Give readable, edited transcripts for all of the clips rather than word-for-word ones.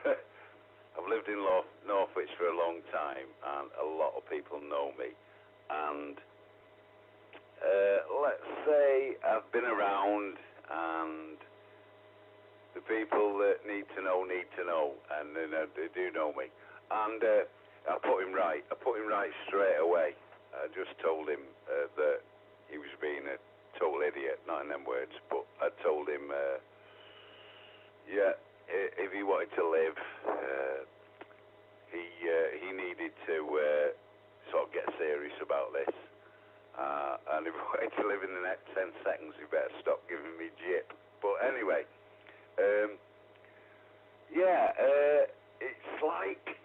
I've lived in Northwich for a long time, and a lot of people know me. And let's say I've been around, and the people that need to know, and they do know me. And I put him right. I put him right straight away. I just told him that he was being a total idiot, not in them words, but I told him, yeah, if he wanted to live, he needed to sort of get serious about this. And if he wanted to live in the next 10 seconds, he better stop giving me jip. But anyway, yeah, it's like,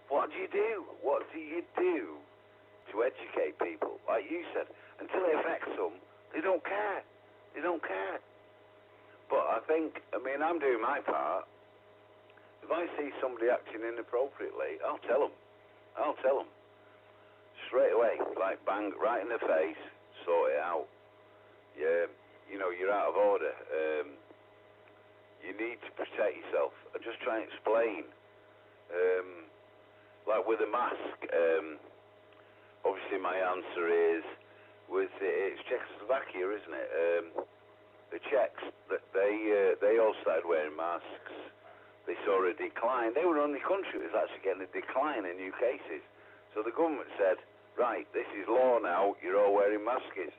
what do you do? What do you do to educate people? Like you said, until it affects them, they don't care. They don't care. But I mean, I'm doing my part. If I see somebody acting inappropriately, I'll tell them. I'll tell them. Straight away, like bang, right in the face, sort it out. Yeah, you're out of order. You need to protect yourself. I just try and explain. Like with a mask, obviously my answer is, it's Czechoslovakia, isn't it? The Czechs, they all started wearing masks. They saw a decline. They were the only country that was actually getting a decline in new cases. So the government said, right, this is law now, you're all wearing masks.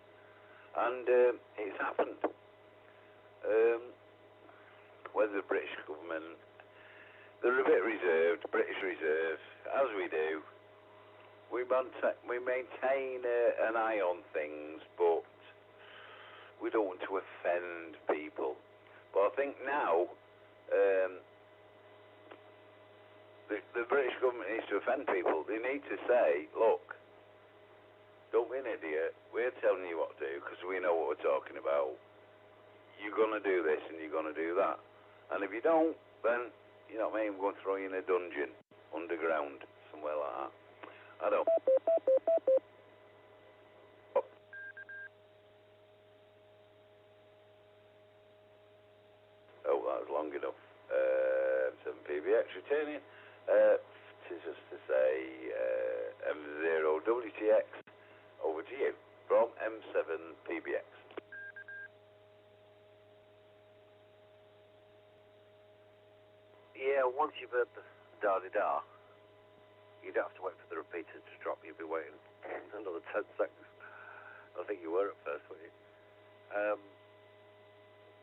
And it's happened. Whether the British government, they're a bit reserved, British Reserve, as we do. We maintain an eye on things, but we don't want to offend people. But I think now, the British government needs to offend people. They need to say, look, don't be an idiot. We're telling you what to do because we know what we're talking about. You're going to do this and you're going to do that. And if you don't, then, you know what I mean, we're going to throw you in a dungeon, underground, somewhere like that. I don't. Oh, that was long enough. 7PBX returning. Just to say, M0WTX, over to you from M7PBX. Yeah, once you've heard the da-di-da, you don't have to wait for the repeater to drop. You'll be waiting another 10 seconds. I think you were at first, weren't you?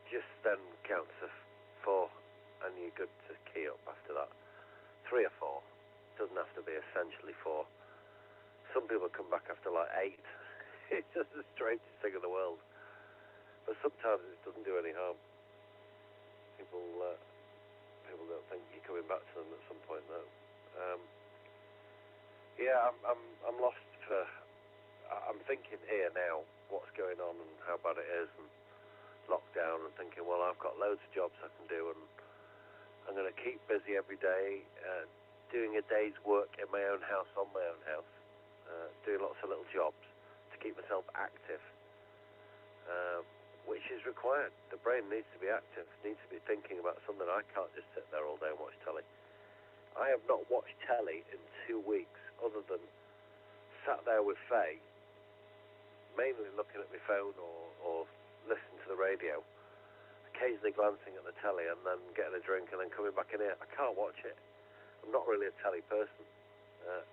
Just then count to 4, and you're good to key up after that. 3 or 4. Doesn't have to be essentially 4. Some people come back after like 8. It's just the strangest thing in the world. But sometimes it doesn't do any harm. People don't think you're coming back to them at some point, though. Yeah, I'm lost for. I'm thinking here now what's going on and how bad it is, and lockdown, and thinking, well, I've got loads of jobs I can do, and I'm going to keep busy every day, doing a day's work in my own house, on my own house, doing lots of little jobs to keep myself active, which is required. The brain needs to be active, needs to be thinking about something. I can't just sit there all day and watch telly. I have not watched telly in 2 weeks, other than sat there with Faye, mainly looking at my phone or listening to the radio, occasionally glancing at the telly and then getting a drink and then coming back in here. I can't watch it. I'm not really a telly person.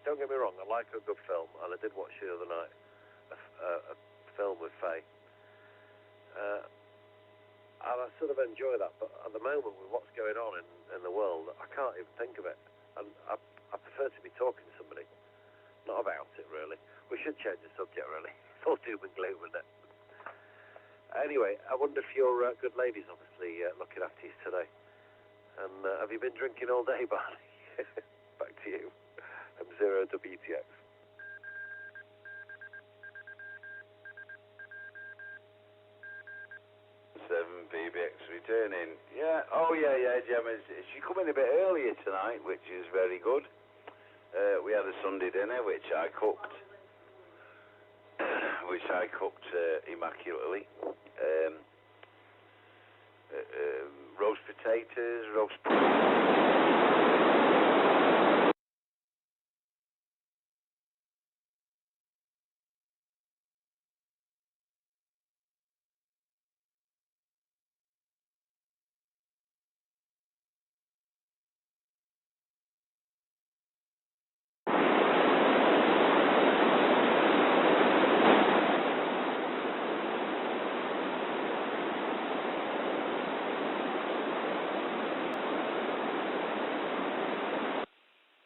Don't get me wrong, I like a good film, and I did watch the other night a film with Faye. And I sort of enjoy that, but at the moment with what's going on in the world, I can't even think of it. And I prefer to be talking to somebody, not about it, really. We should change the subject, really. It's all doom and gloom, isn't it? Anyway, I wonder if your good lady's obviously looking after you today. And have you been drinking all day, Barney? Back to you. M0WTX. 7PBX returning. Yeah, oh yeah, Gemma. She come in a bit earlier tonight, which is very good. We had a Sunday dinner, which I cooked. Immaculately. roast potatoes, roast...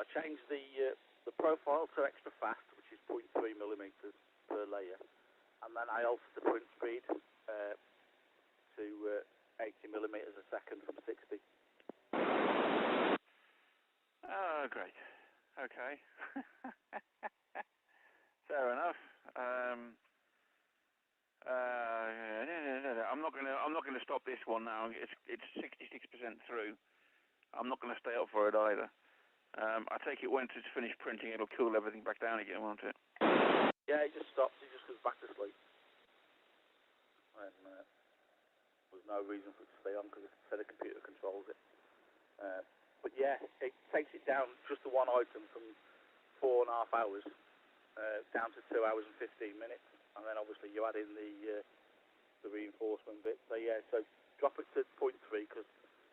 I changed the profile to extra fast, which is 0.3 millimeters per layer, and then I altered the print speed to 80 millimeters a second from 60. Oh, great. Okay. Fair enough. I'm not gonna stop this one now. It's 66% through. I'm not gonna stay up for it either. I take it once it's finished printing, it'll cool everything back down again, won't it? Yeah, it just stops. It just goes back to sleep. And there's no reason for it to stay on because the computer controls it. But yeah, it takes it down just to one item from 4.5 hours down to 2 hours and 15 minutes, and then obviously you add in the reinforcement bit. So yeah, so drop it to 0.3 because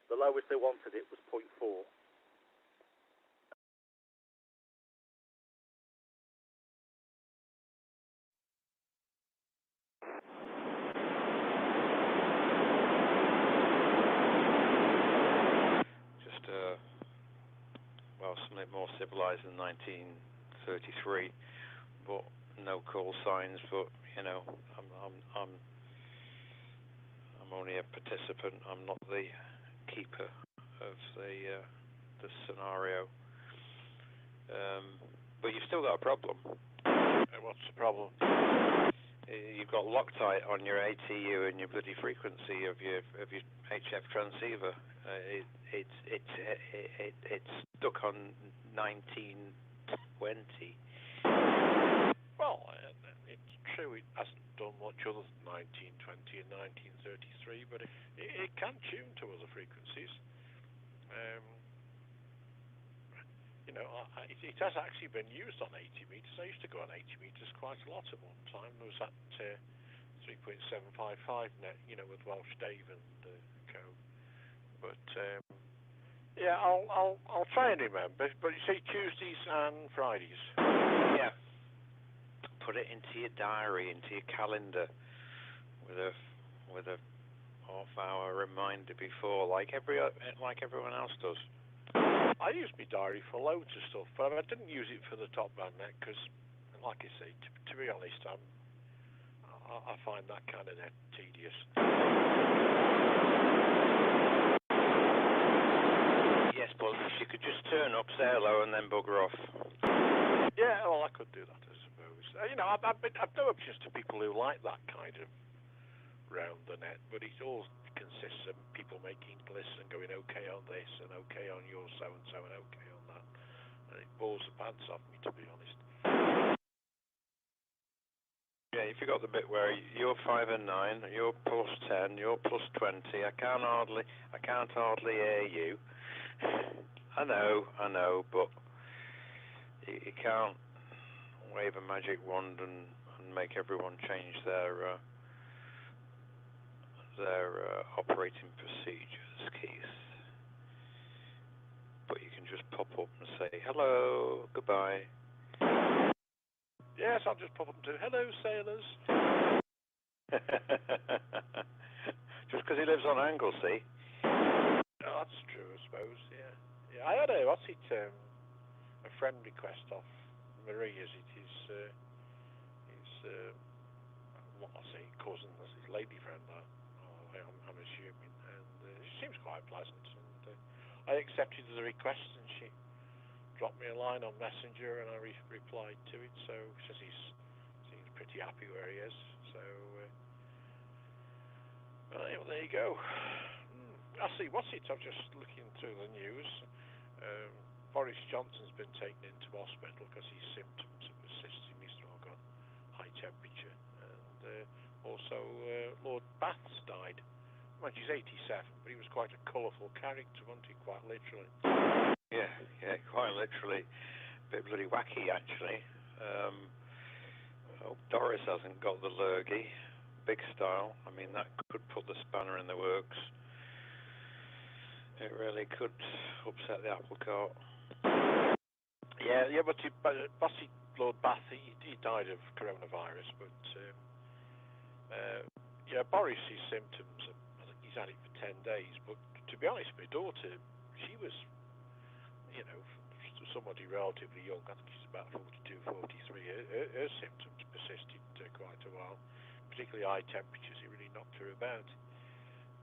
the lowest they wanted it was 0.4. Well, something more civilized than 1933, but no call signs. But you know, I'm only a participant. I'm not the keeper of the scenario. But you've still got a problem. What's the problem? You've got Loctite on your ATU and your bloody frequency of your HF transceiver. It's stuck on 1920. Well, it's true it hasn't done much other than 1920 and 1933, but it can tune to other frequencies. You know, it has actually been used on 80 meters. I used to go on 80 meters quite a lot at one time. There was that 3.755 net, you know, with Welsh Dave and co. But yeah, I'll try and remember. But you say Tuesdays and Fridays. Yeah. Put it into your diary, into your calendar, with a half-hour reminder before, like everyone else does. I use my diary for loads of stuff, but I didn't use it for the top band net because, like I say, to be honest, I find that kind of net tedious. Yes, but you could just turn up, say hello, and then bugger off. Yeah, well, I could do that, I suppose. You know, I've no objection to people who like that kind of round the net, but it all consists of people making lists and going okay on this and okay on your so-and-so and okay on that. And it bores the pants off me, to be honest. Yeah, you forgot the bit where you're 5 and 9, you're plus 10, you're plus 20. I can't hardly hear you. I know, but you can't wave a magic wand and make everyone change their operating procedures, Keith. But you can just pop up and say hello, goodbye. Yes, I'll just pop up and do hello, sailors. Just because he lives on Anglesey. Oh, that's true, I suppose. Yeah. I had a friend request off Marie, as it is his what I say, cousin, as his lady friend. I'm assuming, and she seems quite pleasant. And I accepted the request, and she dropped me a line on Messenger, and I replied to it. So she says he seems pretty happy where he is. So well, there you go. I see. What's it? I'm just looking through the news. Boris Johnson's been taken into hospital because his symptoms have persisted. He's still got high temperature, and also Lord Bath's died well, he's 87, but he was quite a colourful character, wasn't he? Quite literally. Yeah, quite literally. A bit bloody wacky, actually. Hope Doris hasn't got the lurgy. Big style. I mean, that could put the spanner in the works. It really could upset the apple cart. Yeah, but Lord Bath, he died of coronavirus, but yeah, Boris's symptoms, I think he's had it for 10 days, but to be honest, my daughter, she was, somebody relatively young, I think she's about 42, 43, her symptoms persisted quite a while, particularly high temperatures, it really knocked her about.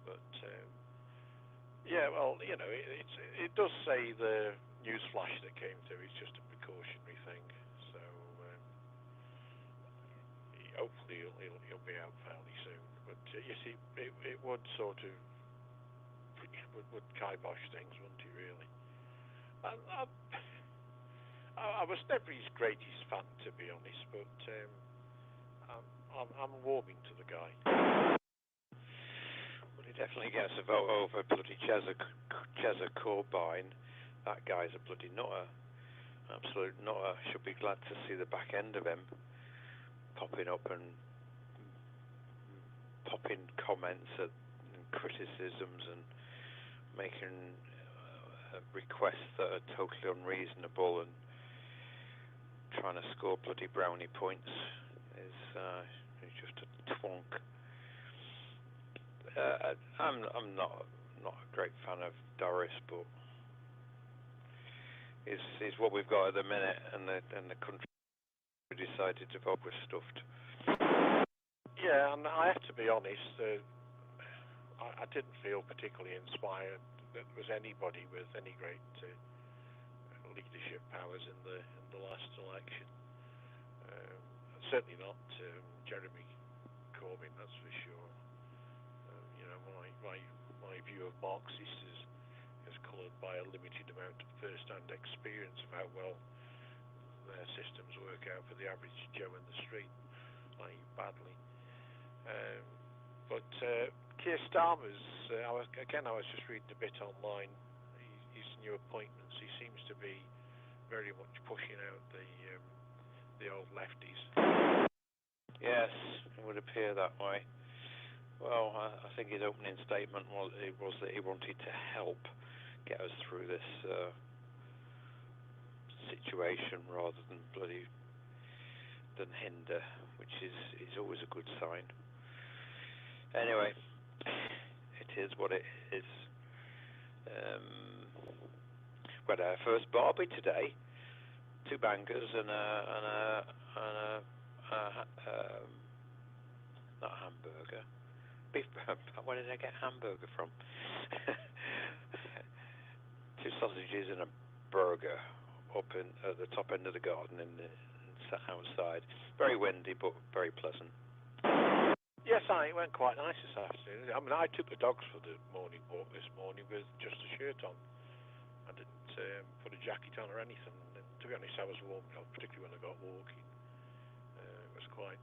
But, yeah, well, it does say the news flash that came through, it's just a precautionary thing, so hopefully he'll be out fairly soon. But you see, it would sort of would kibosh things, wouldn't it? Really. I was never his greatest fan, to be honest, but I'm warming to the guy. Well, he definitely gets a vote over bloody Chesa Corbyn. That guy's a bloody nutter. Absolute nutter. Should be glad to see the back end of him popping up and popping comments and criticisms and making requests that are totally unreasonable and trying to score bloody brownie points is just a twonk. I'm not a great fan of Doris, but he's what we've got at the minute, and the country decided to vote with stuffed. Yeah, and I have to be honest, I didn't feel particularly inspired that there was anybody with any great leadership powers in the last election. Certainly not Jeremy Corbyn, that's for sure. My view of Marxists is coloured by a limited amount of first-hand experience of how well their systems work out for the average Joe in the street, i.e. badly. But Keir Starmer's, I was just reading a bit online, his new appointments, he seems to be very much pushing out the old lefties. Yes, it would appear that way. Well, I think his opening statement was that he wanted to help get us through this situation rather than hinder, which is always a good sign. Anyway, it is what it is. We had our first barbie today. 2 bangers and a not a hamburger. Beef. Where did I get hamburger from? 2 sausages and a burger up at the top end of the garden and sat outside. Very windy, but very pleasant. Yes, it went quite nice this afternoon. I mean, I took the dogs for the morning walk this morning with just a shirt on. I didn't put a jacket on or anything. And to be honest, I was warm, particularly when I got walking. It was quite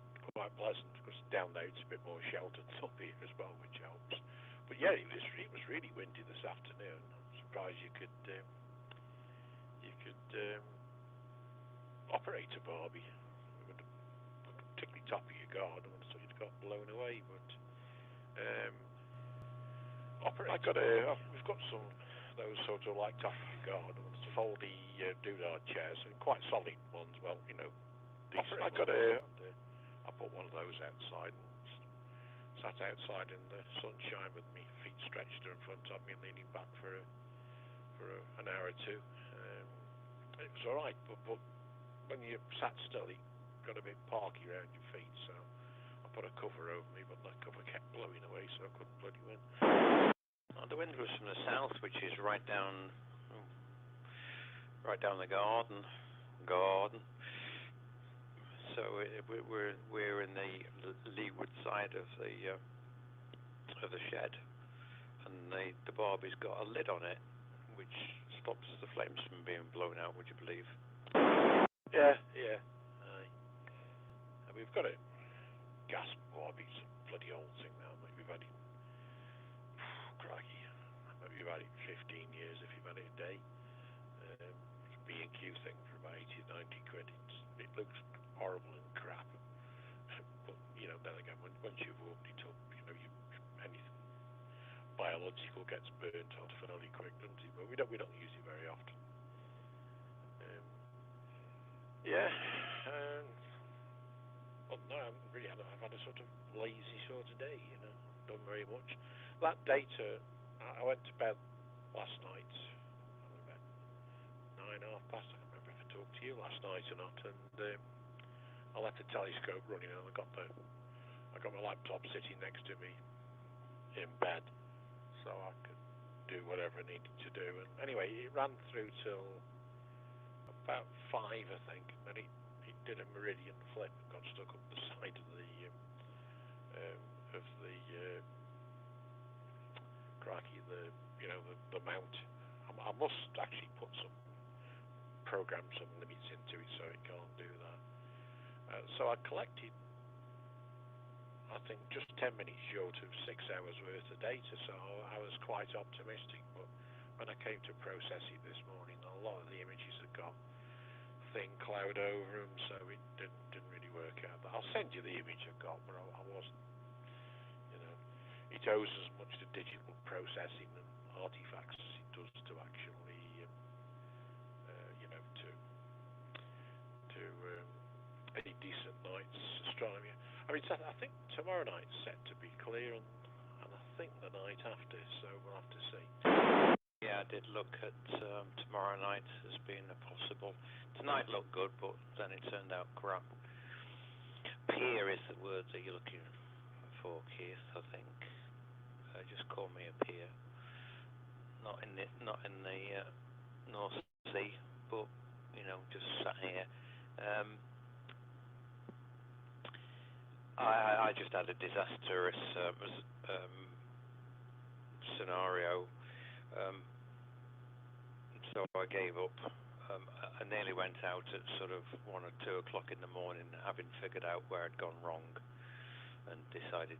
pleasant because down there it's a bit more sheltered up here as well, which helps. But yeah, it was really windy this afternoon. I'm surprised you could operate a barbie. It would particularly top of your garden, so you'd got blown away. But we've got some those sort of like top of your garden foldy doodad chairs, and quite solid ones. Well, decent. I put one of those outside and sat outside in the sunshine with my feet stretched in front of me, leaning back for an hour or two. It was all right, but when you sat still, it got a bit parky around your feet, so I put a cover over me, but that cover kept blowing away, so I couldn't bloody win. Oh, the wind was from the south, which is right down the garden. So we're in the leeward side of the shed, and the barbie's got a lid on it, which stops the flames from being blown out. Would you believe? Yeah. And we've got a gas barbie, it's a bloody old thing now. We've had it you've had it 15 years, if you've had it a day. B&Q thing for about 80, 90 quid. It looks horrible and crap. But, you know, then again, once you've warmed it up, you know, anything biological gets burnt off fairly quick, doesn't it? But we don't use it very often. Well, no, I've had a sort of lazy sort of day, you know, done very much. That data, I went to bed last night, about 9:30 past. I can't remember if I talked to you last night or not, and I left the telescope running, and I got my laptop sitting next to me in bed, so I could do whatever I needed to do. And anyway, it ran through till about 5, I think, and then it did a meridian flip and got stuck up the side of the mount. I must actually put some program some limits into it so it can't do that. So I collected, I think, just 10 minutes short of 6 hours worth of data, so I was quite optimistic. But when I came to process it this morning, a lot of the images had got thin cloud over them, so it didn't really work out. But I'll send you the image I got, but I wasn't, you know, it owes as much to digital processing and artifacts as it does to actually, you know, to any decent night's astronomy. I mean, I think tomorrow night's set to be clear, and I think the night after, so we'll have to see. Yeah, I did look at tomorrow night as being a possible. Tonight looked good, but then it turned out crap. Peer is the word that you're looking for, Keith, I think. Just call me a peer. Not in the North Sea, but, you know, just sat here. I just had a disastrous scenario, so I gave up. I nearly went out at sort of 1 or 2 o'clock in the morning, having figured out where I'd gone wrong, and decided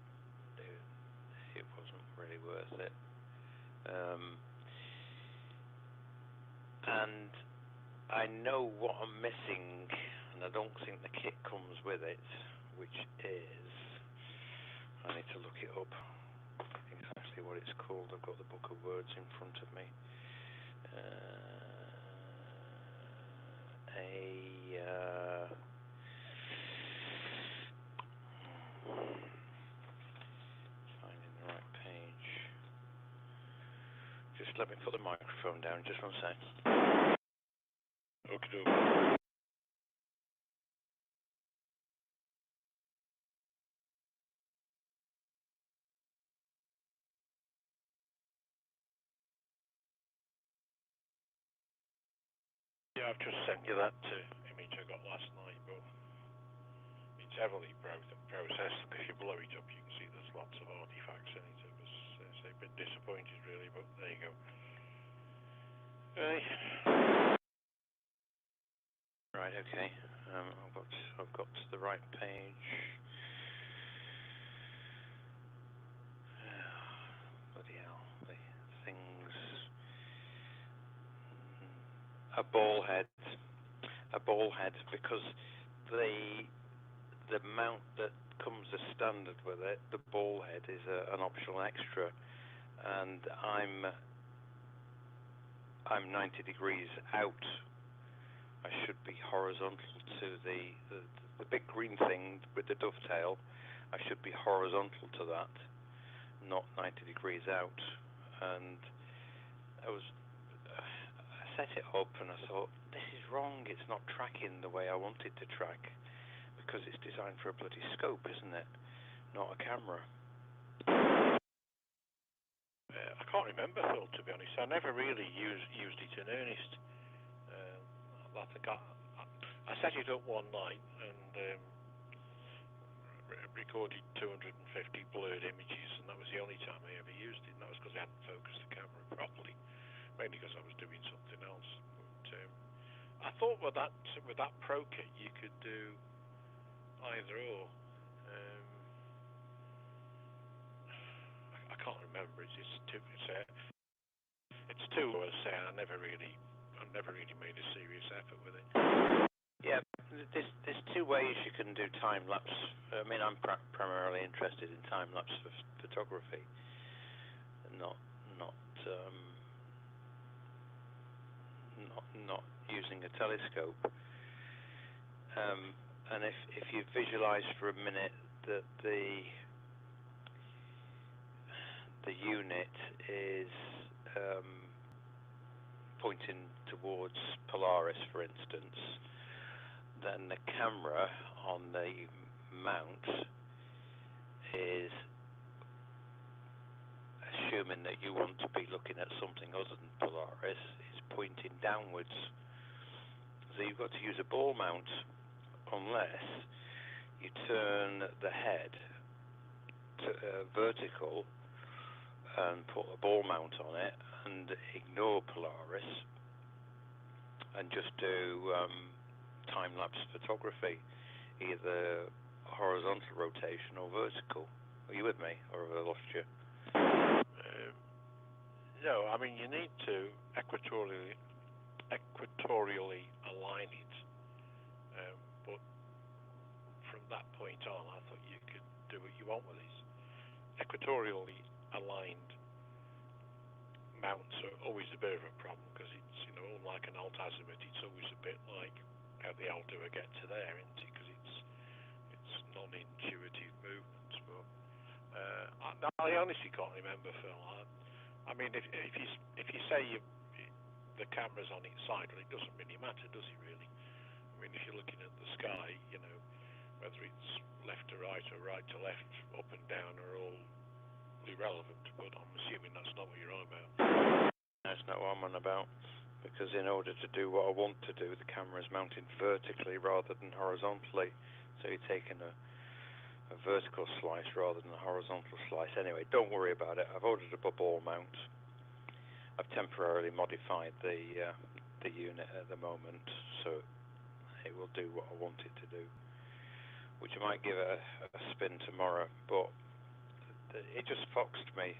it wasn't really worth it. And I know what I'm missing, and I don't think the kit comes with it, which is, I need to look it up, exactly what it's called. I've got the book of words in front of me. Finding the right page. Just let me put the microphone down, just 1 sec. Okay. Yeah, I've just sent you that image I got last night, but it's heavily processed. If you blow it up, you can see there's lots of artifacts in it. I was a bit disappointed, really, but there you go. Right, okay. I've got to the right page. Bloody hell, the things. A ball head, because the mount that comes as standard with it, the ball head, is an optional extra, and I'm 90 degrees out. I should be horizontal to the big green thing with the dovetail. I should be horizontal to that, not 90 degrees out. And I set it up and I thought, this is wrong, it's not tracking the way I want it to track, because it's designed for a bloody scope, isn't it? Not a camera. I can't remember, Phil, to be honest. I never really used it in earnest. I think I set it up one night and recorded 250 blurred images, and that was the only time I ever used it, and that was because I hadn't focused the camera properly, mainly because I was doing something else. But I thought with that Pro kit you could do either or. I can't remember. It's it's too, I was saying, I never really made a serious effort with it. Yeah, there's two ways you can do time lapse. I mean, I'm primarily interested in time lapse photography, not using a telescope. And if you visualize for a minute that the unit is pointing towards Polaris, for instance, then the camera on the mount is assuming that you want to be looking at something other than Polaris, is pointing downwards. So you've got to use a ball mount unless you turn the head to vertical and put a ball mount on it and ignore Polaris and just do time-lapse photography, either horizontal rotation or vertical. Are you with me, or have I lost you? No, I mean, you need to equatorially align it, but from that point on, I thought you could do what you want with these. Equatorially aligned mounts are always a bit of a problem because it's, unlike an alt-azimuth, it's always a bit like how the Alduo get to there, isn't it? Because it's non-intuitive movements. But I honestly can't remember, Phil. I mean, if you say the camera's on its side, well, it doesn't really matter, does it? Really? I mean, if you're looking at the sky, whether it's left to right or right to left, up and down are all irrelevant. But I'm assuming that's not what you're on about. That's not what I'm on about. Because in order to do what I want to do, the camera is mounted vertically rather than horizontally. So you're taking a vertical slice rather than a horizontal slice. Anyway, don't worry about it. I've ordered a ball mount. I've temporarily modified the unit at the moment, so it will do what I want it to do. Which I might give it a spin tomorrow, but it just foxed me.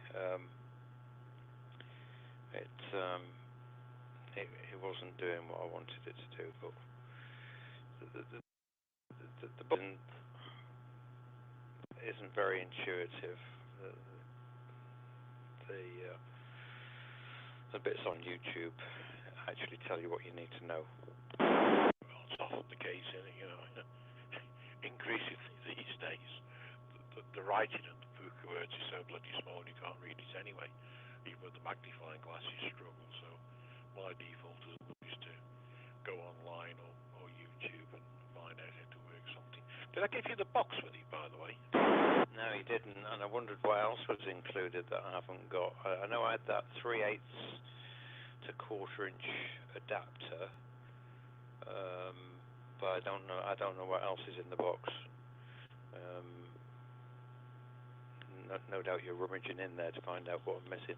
It wasn't doing what I wanted it to do, but the button isn't very intuitive. The bits on YouTube actually tell you what you need to know. Well, it's often the case, increasingly these days, the writing and the book words is so bloody small you can't read it anyway, even with the magnifying glasses struggle. So my default is to go online or YouTube and find out how to work something. Did I give you the box with it, by the way? No, you didn't, and I wondered what else was included that I haven't got. I know I had that 3/8 to 1/4 inch adapter, but I don't know what else is in the box. No doubt you're rummaging in there to find out what I'm missing.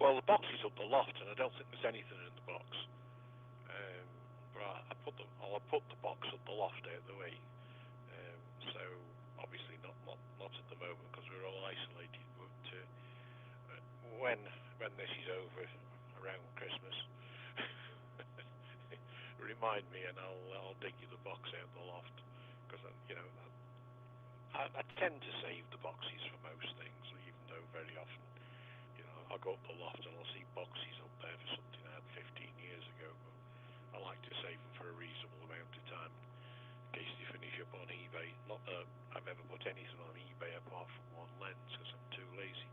Well, the box is up the loft, and I don't think there's anything in the box. But I'll put the box up the loft out of the way. So obviously not at the moment because we're all isolated. But when this is over around Christmas, remind me, and I'll dig you the box out of the loft because I tend to save the boxes for most things, even though very often, I'll go up the loft and I'll see boxes up there for something I had 15 years ago, but I like to save them for a reasonable amount of time in case they finish up on eBay. Not that I've ever put anything on eBay apart from one lens because I'm too lazy.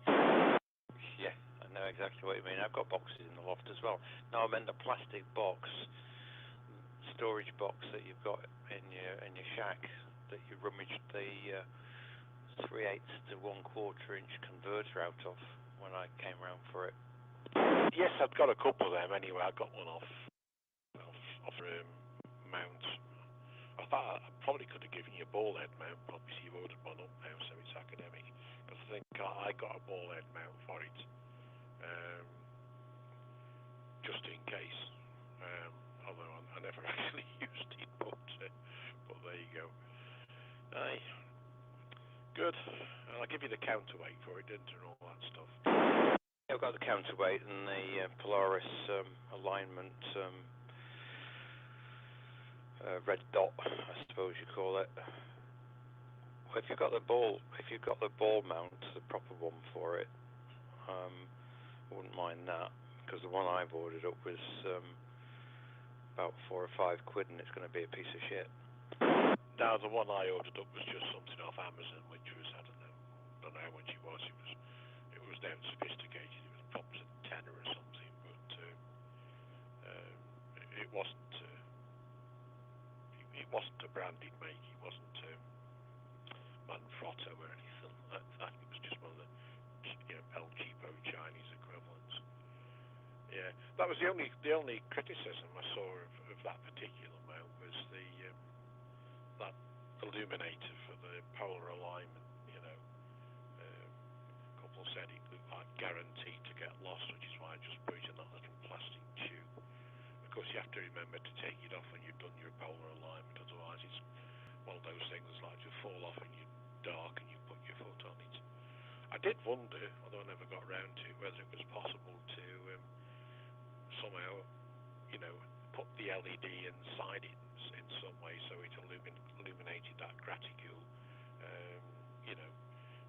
Yeah, I know exactly what you mean. I've got boxes in the loft as well. No, I meant the plastic box, storage box that you've got in your shack that you rummaged the 3/8 to 1/4 inch converter out of when I came round for it. Yes, I've got a couple of them anyway. I got one off mount. I thought I probably could have given you a ball head mount, but obviously you've ordered one up now, so it's academic. Because I think I got a ball head mount for it, just in case. Although I never actually used it, but there you go. Aye. Good. I'll give you the counterweight for it, didn't I, and all that stuff. I've got the counterweight and the Polaris alignment red dot, I suppose you call it. Well, if you've got the ball mount, the proper one for it, I wouldn't mind that, because the one I've ordered up was about £4 or £5, and it's going to be a piece of shit. Now, the one I ordered up was just something off Amazon, which was, I don't know how much it was. It was damn sophisticated. It was perhaps a tenner or something, but it wasn't. It wasn't a branded make. It wasn't Manfrotto or anything like that. It was just one of the El Cheapo Chinese equivalents. Yeah, that was the only criticism I saw of that particular mount was that illuminator for the polar alignment. A couple said it looked like guaranteed to get lost, which is why I just put it in that little plastic tube. Of course, you have to remember to take it off when you've done your polar alignment, otherwise it's one of those things like to fall off in your dark and you put your foot on it. I did wonder, although I never got round to it, whether it was possible to somehow, put the LED inside it in some way so it illuminated that graticule,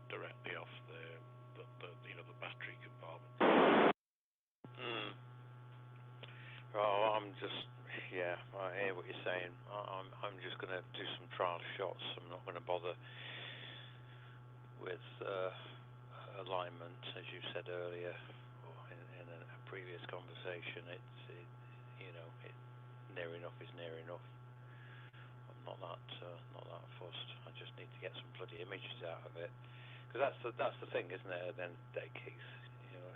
directly off the battery compartment. Oh, I hear what you're saying. I'm just going to do some trial shots. I'm not going to bother with alignment, as you said earlier, or in a previous conversation. It's near enough is near enough. I'm not that fussed. I just need to get some bloody images out of it, because that's the thing, isn't it? At the end of the day, Keith,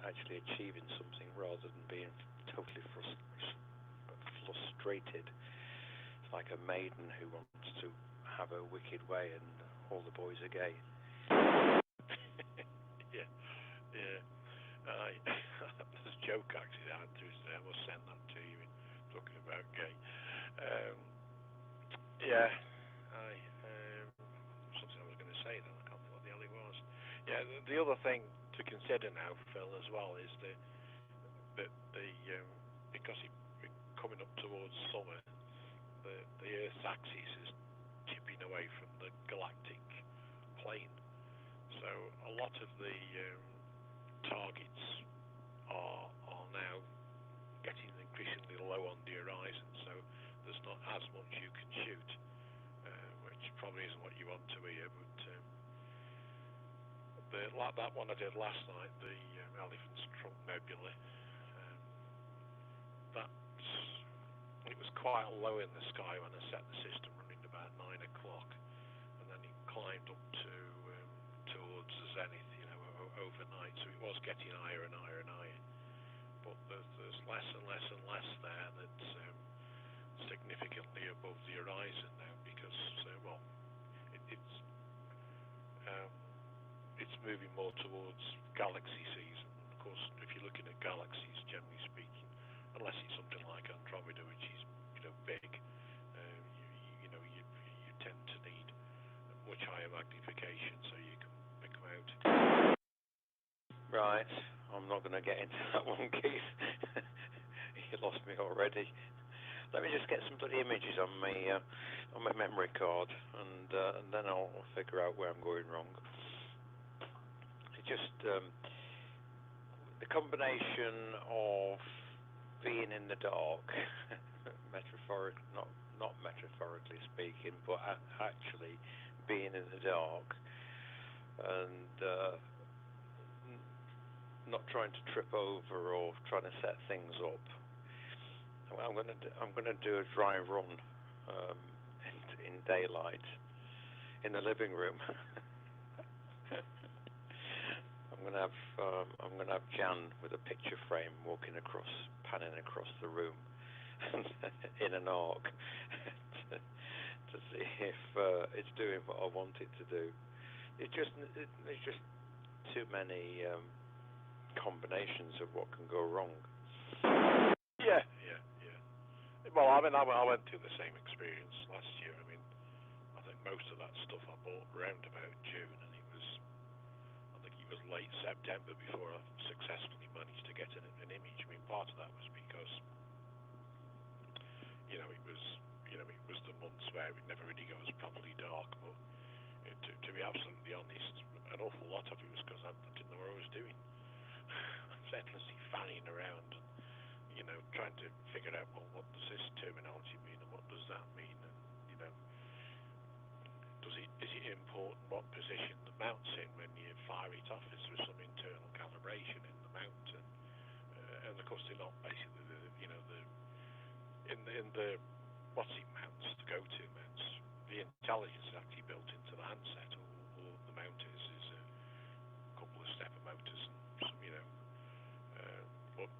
actually achieving something rather than being totally frustrated. It's like a maiden who wants to have her wicked way and all the boys are gay. yeah. There's a joke actually that I must send that to you, talking about gay. Something I was going to say then, I can't think what the hell it was. Yeah, the other thing to consider now, Phil, as well, is because coming up towards summer, the Earth's axis is tipping away from the galactic plane. So a lot of the targets are now getting increasingly low on the horizon, so there's not as much you can shoot, which probably isn't what you want to hear, but like that one I did last night, the Elephant's Trunk Nebula, it was quite low in the sky when I set the system running about 9 o'clock, and then it climbed up to towards the zenith, overnight, so it was getting higher and higher and higher. But there's less and less and less there that's significantly above the horizon now, because it's moving more towards galaxy season. Of course, if you're looking at galaxies, generally speaking, unless it's something like Andromeda, which is big, you tend to need much higher magnification so you can pick them out. Right, I'm not going to get into that one, Keith. You lost me already. Let me just get some bloody images on my memory card, and then I'll figure out where I'm going wrong. It just the combination of being in the dark, not metaphorically speaking, but actually being in the dark, and not trying to trip over or trying to set things up. I'm going to do a dry run in daylight in the living room. I'm going to have Jan with a picture frame panning across the room in an arc to see if it's doing what I want it to do. There's just too many combinations of what can go wrong. Yeah. Well, I went through the same experience last year. I think most of that stuff I bought around about June, and I think it was late September before I successfully managed to get an image. I mean, part of that was because it was the months where it never really goes properly dark. But to be absolutely honest, an awful lot of it was because I didn't know what I was doing. I was endlessly fanning around and trying to figure out, well, what does this terminology mean and what does that mean, and is it important what position the mount's in when you fire it off? Is there some internal calibration in the mount? And of course they're not basically in the what's it mounts, the go-to mounts. The intelligence is actually built into the handset, or the mount is a couple of stepper motors and some, but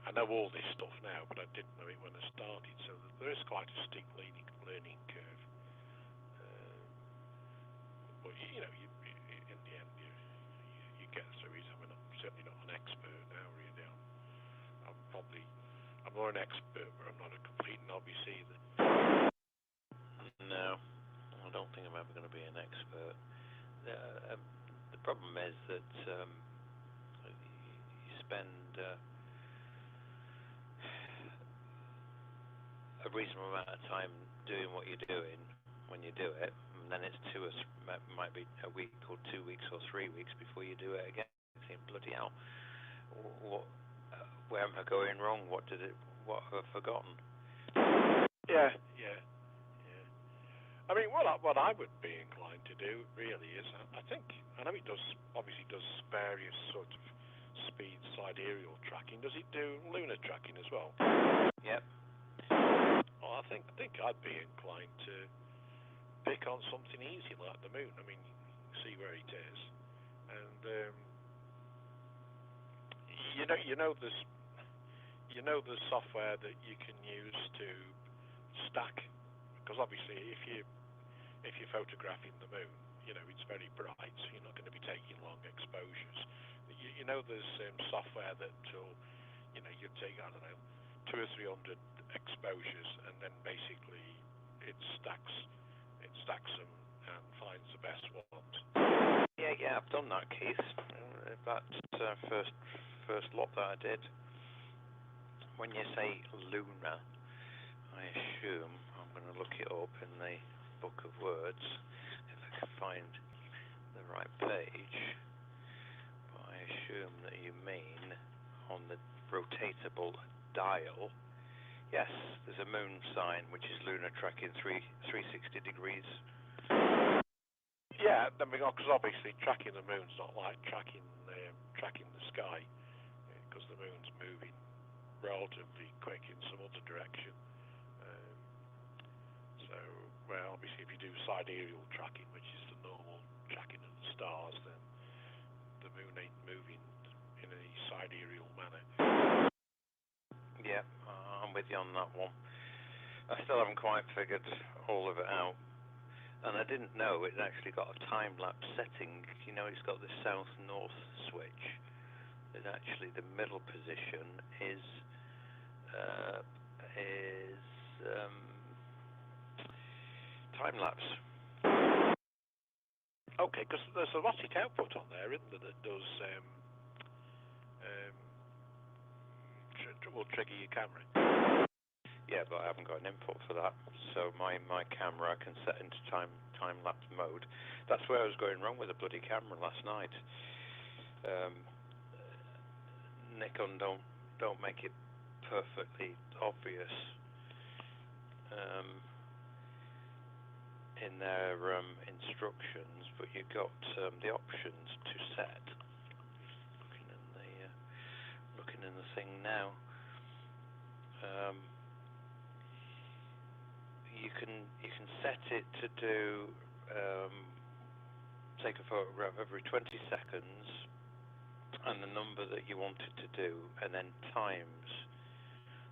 I know all this stuff now, but I didn't know it when I started, so there is quite a steep learning curve. But in the end, you get through it. I mean, I'm certainly not an expert now, really. I'm more an expert, but I'm not a complete novice either. No, I don't think I'm ever going to be an expert. The problem is that you spend a reasonable amount of time doing what you're doing when you do it, and then it's might be a week or 2 weeks or 3 weeks before you do it again. You think, bloody hell, where am I going wrong? What have I forgotten? Yeah. I mean, what I would be inclined to do really is, I know it obviously does various sort of speed sidereal tracking. Does it do lunar tracking as well? Yep. Well, I think I'd be inclined to pick on something easy like the moon. I mean, you can see where it is, and there's software that you can use to stack, because obviously if you're photographing the moon, it's very bright, so you're not going to be taking long exposures. There's software that will, you take, I don't know, 200 or 300 exposures, and then basically it stacks them and finds the best ones. Yeah, I've done that, Keith. That first lot that I did. When you say lunar, I assume, I'm going to look it up in the book of words, if I can find the right page, but I assume that you mean on the rotatable dial. Yes, there's a moon sign which is lunar tracking 360 degrees. Yeah, because obviously tracking the moon's not like tracking the sky, because the moon's moving relatively quick in some other direction. Obviously if you do sidereal tracking, which is the normal tracking of the stars, then the moon ain't moving in any sidereal manner. Yeah, I'm with you on that one. I still haven't quite figured all of it out. And I didn't know it actually got a time-lapse setting. It's got the south-north switch. That actually the middle position is time-lapse. Okay, because there's a robotic output on there, isn't there, that does will trigger your camera. Yeah, but I haven't got an input for that. So my camera I can set into time-lapse mode. That's where I was going wrong with the bloody camera last night. Nikon don't make it perfectly obvious in their instructions, but you've got the options to set. Looking in the thing now. You can set it to do take a photograph every 20 seconds and the number that you want it to do, and then times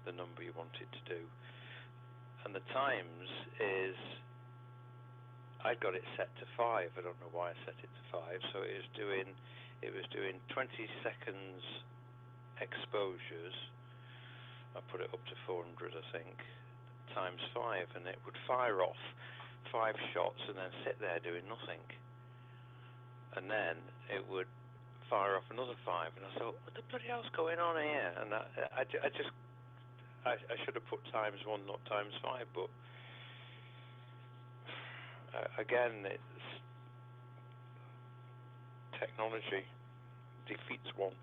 the number you want it to do. And the times is, I got it set to 5. I don't know why I set it to 5. So it was doing 20 seconds exposures. I put it up to 400, I think, times 5, and it would fire off 5 shots and then sit there doing nothing. and then it would fire off another 5, and I thought, what the bloody hell's going on here? And I should have put ×1, not ×5, but again, it's technology defeats one.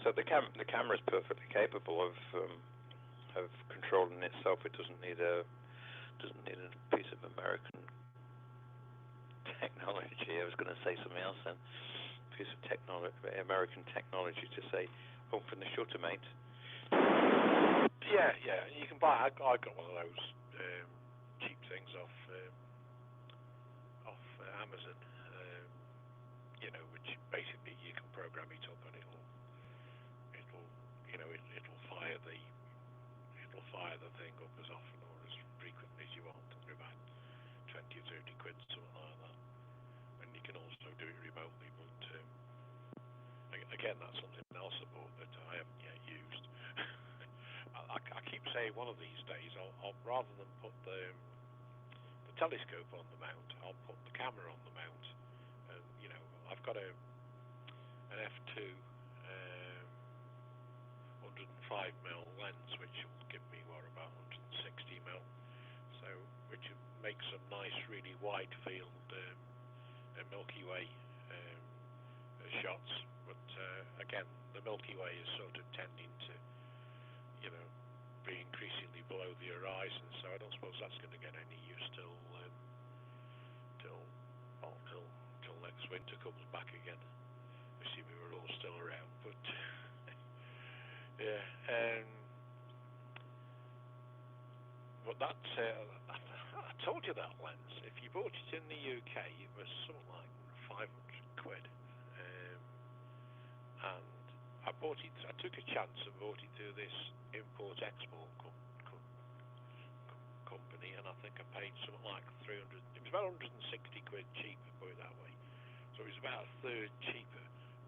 So the camera is perfectly capable of controlling itself. It doesn't need a piece of American technology. I was going to say something else then. Piece of American technology to say, open the shutter, mate. Yeah, you can buy. I got one of those cheap things off Amazon. Which basically you can program it up and it'll fire the thing up as often or as frequently as you want. They're about 20 or 30 quid, something like that. And you can also do it remotely, but again, that's something else I bought that I haven't yet used. I keep saying one of these days, I'll rather than put the telescope on the mount, I'll put the camera on the mount. And I've got an f2 105mm lens, which will give me about 160mm, so which makes some nice, really wide field Milky Way shots. But again, the Milky Way is sort of tending to, be increasingly below the horizon. So I don't suppose that's going to get any use till next winter comes back again. Assuming we're all still around, but yeah. But that I told you that lens. If you bought it in the UK, it was something like 500 quid. And I took a chance and bought it through this import-export company, and I think I paid something like 300. It was about 160 quid cheaper, put it that way. So it was about a third cheaper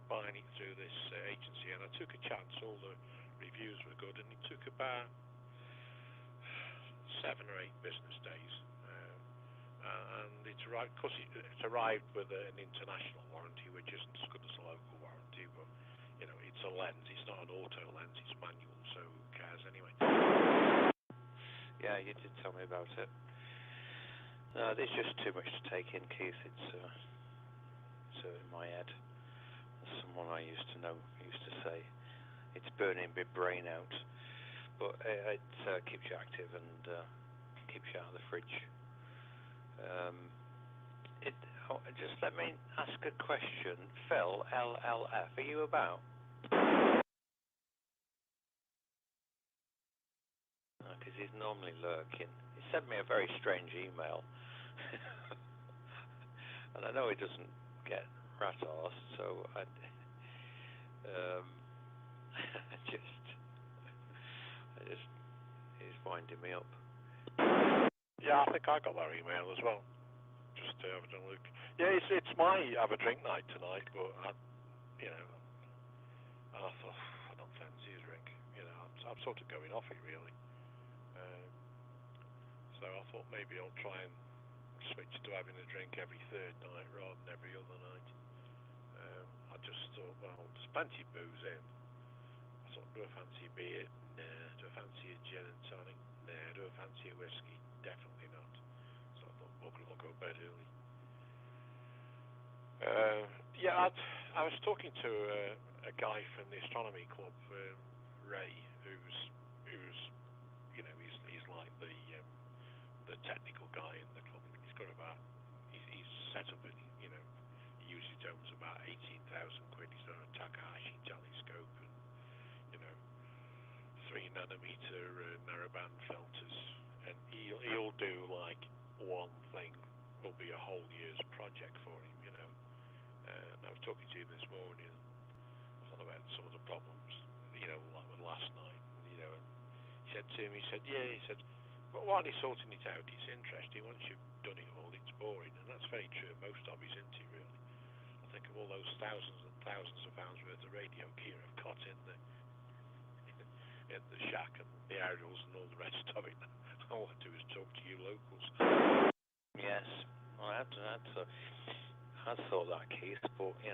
buying it through this agency, and I took a chance. All the reviews were good, and it took about 7 or 8 business days, and it's arrived. Of course, it's arrived with an international warranty, which isn't as good as a local warranty, but it's a lens. It's not an auto lens. It's manual, so who cares anyway? Yeah, you did tell me about it. No, there's just too much to take in, Keith. It's in my head. Someone I used to know used to say, it's burning my brain out. But it keeps you active and keeps you out of the fridge. Just let me ask a question. Phil, LLF, are you about? Because he's normally lurking. He sent me a very strange email. And I know he doesn't get rat-arsed, so he's winding me up. Yeah, I think I got that email as well. Just to have a look. Yeah, it's my have a drink night tonight, but I thought I don't fancy a drink. I'm sort of going off it really. So I thought maybe I'll try and switch to having a drink every third night rather than every other night. I just thought, well, there's plenty of booze in. I thought, do I fancy a beer? Nah. Do I fancy a gin and tonic? Nah. Do I fancy a whiskey? Definitely not. So I thought, I'll go to bed early. I was talking to a guy from the astronomy club, Ray, who's he's like the technical guy in the club. He's set up it, he usually owns about 18,000 quid. He's got a Takahashi telescope and 3nm narrowband filters, and he'll do like one thing will be a whole year's project for him, And I was talking to him this morning, and I thought about some of the problems, like with last night, and he said to me, well, while he's sorting it out, it's interesting. Once you've done it all, it's boring, and that's very true. Most hobbies, isn't it, really? I think of all those thousands and thousands of pounds worth of radio gear I've got in the shack and the aerials and all the rest of it. All I do is talk to you locals. Yes, well, I have to. I thought that, Keith, but you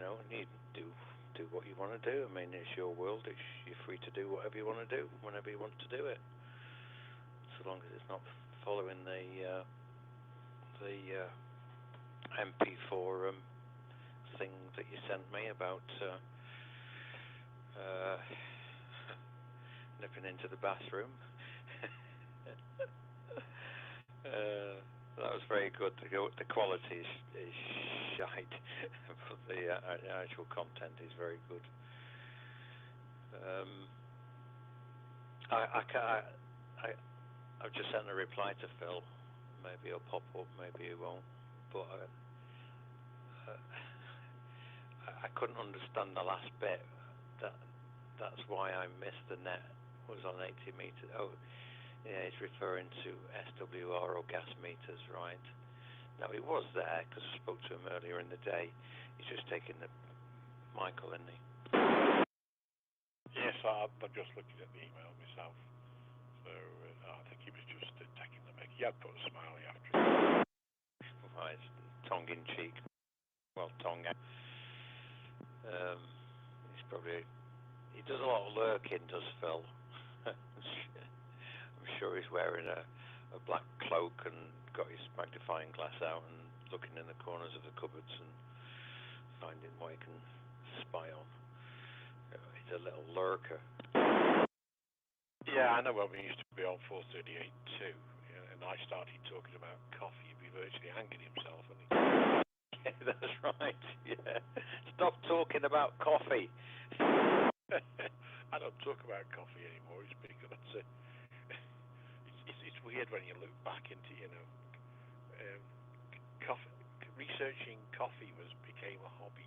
do what you want to do. I mean, it's your world. You're free to do whatever you want to do whenever you want to do it, so long as it's not following the MP4 thing that you sent me about nipping into the bathroom. That was very good. The quality is shite, but the actual content is very good. I've just sent a reply to Phil. Maybe it'll pop up, maybe it won't. But I couldn't understand the last bit. That's why I missed the net. Was on 80 meters. Oh, yeah, he's referring to SWR or gas meters, right? No, he was there because I spoke to him earlier in the day. He's just taking the Michael, isn't he? Yes, I'm just looking at the email myself. So I think he was just taking the mic. He had put a smiley after it. Well, it's tongue in cheek. Well, tongue. He's probably. He does a lot of lurking, does Phil? I'm sure he's wearing a black cloak and got his magnifying glass out and looking in the corners of the cupboards and finding what he can spy on. He's a little lurker. Yeah, I know when we used to be on 438 too, and I started talking about coffee, he'd be virtually hanging himself, wouldn't he? Yeah, that's right, yeah. Stop talking about coffee. I don't talk about coffee anymore, it's pretty good. It's weird when you look back into, coffee. Researching coffee became a hobby,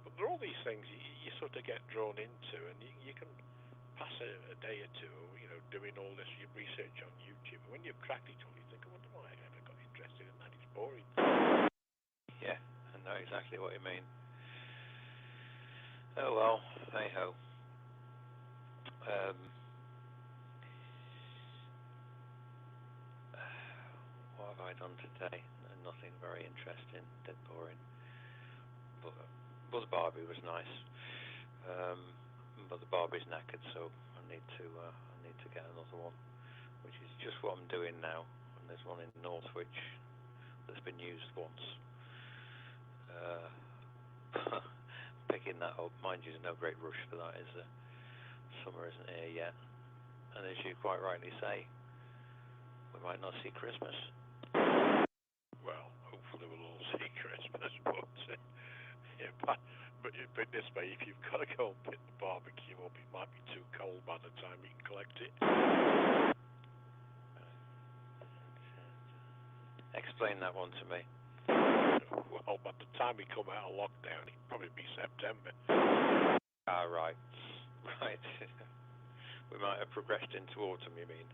But there are all these things you sort of get drawn into, and you can pass a day or two, doing all this research on YouTube. And when you've cracked it all, you think, I wonder why I ever got interested in that. It's boring. Yeah, I know exactly what you mean. Oh well, hey ho. What have I done today? Nothing very interesting, dead boring. But Buzz Barbie was nice, but the Barbie's knackered, so I need to get another one, which is just what I'm doing now. And there's one in Northwich that's been used once. Picking that up, mind you, there's no great rush for that, is there? Summer isn't here yet, and as you quite rightly say, we might not see Christmas. Well, hopefully we'll all see Christmas, but this way, if you've got to go and pick the barbecue up, it might be too cold by the time you can collect it. Explain that one to me. Well, by the time we come out of lockdown, it'll probably be September. Ah, right. We might have progressed into autumn, you mean?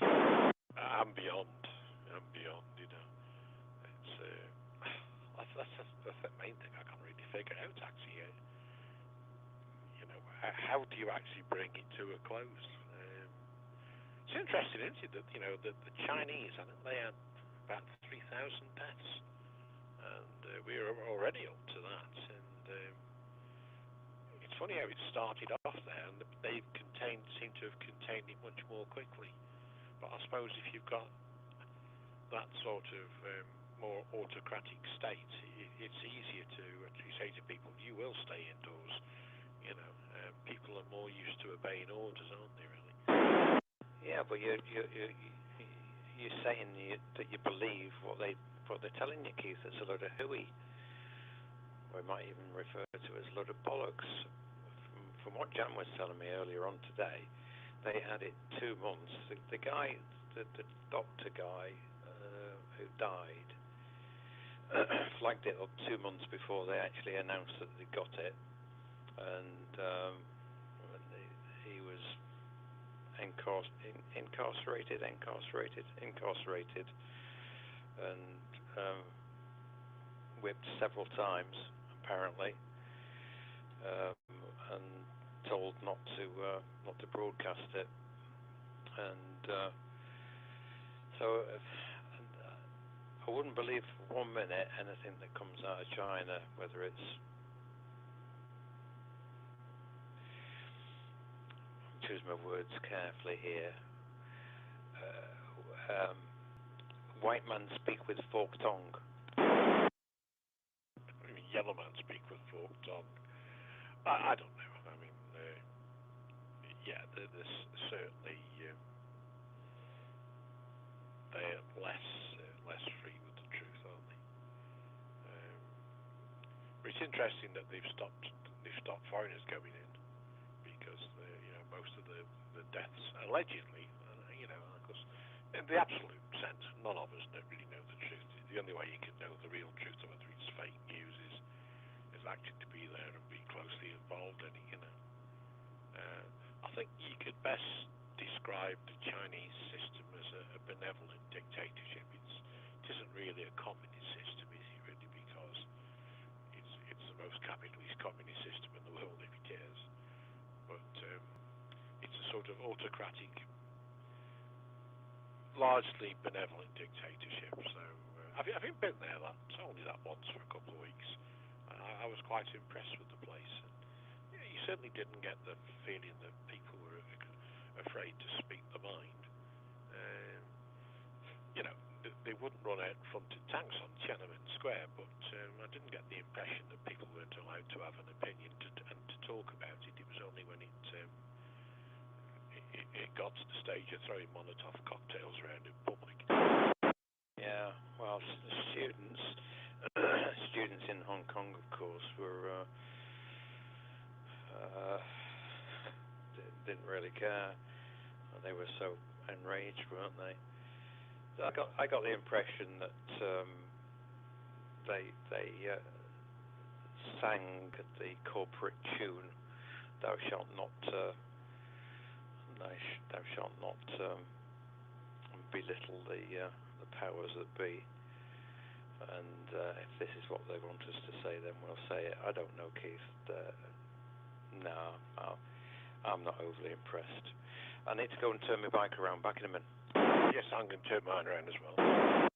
And beyond, It's that's the main thing I can't really figure out, actually. How do you actually bring it to a close? It's interesting, isn't it, that, the Chinese, I think they had about 3,000 deaths, and we're already up to that, and it's funny how it started off there, and they've seem to have contained it much more quickly. But I suppose if you've got that sort of more autocratic state, it's easier to actually say to people, you will stay indoors. People are more used to obeying orders, aren't they, really? Yeah, but you're saying that you believe what they're telling you, Keith. It's a load of hooey. Or we might even refer to it as a load of bollocks. From what Jan was telling me earlier on today, they had it 2 months. The guy, the doctor guy who died, flagged it up 2 months before they actually announced that they got it, and he was incarcerated, and whipped several times, apparently, and told not to broadcast it, and so I wouldn't believe 1 minute, anything that comes out of China, whether it's, choose my words carefully here, white man speak with forked tongue. Yellow man speak with forked tongue. I don't know. I mean, yeah, there's certainly they're less free with the truth, aren't they? But it's interesting that they've stopped foreigners going in because most of the deaths allegedly, of course, in the absolute sense, none of us really know the truth. The only way you can know the real truth of whether it's fake news is actually to be there and be closely involved in it. I think you could best describe the Chinese system as a benevolent dictatorship. It isn't really a communist system, is it really? Because it's the most capitalist communist system in the world, if it is. But it's a sort of autocratic, largely benevolent dictatorship. So having been there, only that once for a couple of weeks, I was quite impressed with the place. And, you certainly didn't get the feeling that people were afraid to speak their mind. They wouldn't run out fronted tanks on Tiananmen Square, but I didn't get the impression that people weren't allowed to have an opinion and to talk about it. It was only when it got to the stage of throwing Molotov cocktails around in public. Yeah, well, students in Hong Kong, of course, were didn't really care. They were so enraged, weren't they? So I got the impression that they sang the corporate tune, "Thou shalt not belittle the powers that be." And if this is what they want us to say, then we'll say it. I don't know, Keith. No, I'm not overly impressed. I need to go and turn my bike around. Back in a minute. Yes, I'm going to turn mine around as well.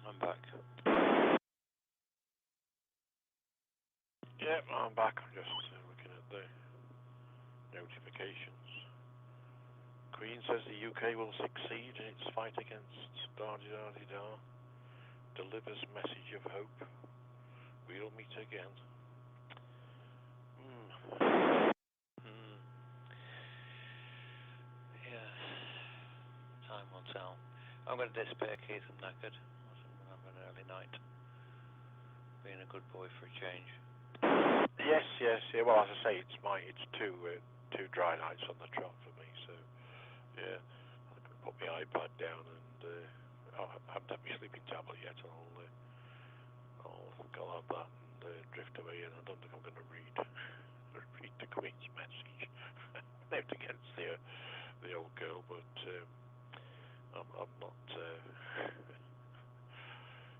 I'm back. Yep, I'm back. I'm just looking at the notifications. Queen says the UK will succeed in its fight against da-di-da-di-da. Delivers message of hope. We'll meet again. Yeah. Time will tell. I'm going to disappear, Keith. I'm knackered. I'm going to have an early night. Being a good boy for a change. Yes. Yeah. Well, as I say, it's two dry nights on the trot for me. So, yeah, I can put my iPad down and I haven't had my sleeping tablet yet. I'll have that and drift away. And I don't think I'm going to read the Queen's message. Out against the old girl, but I'm not.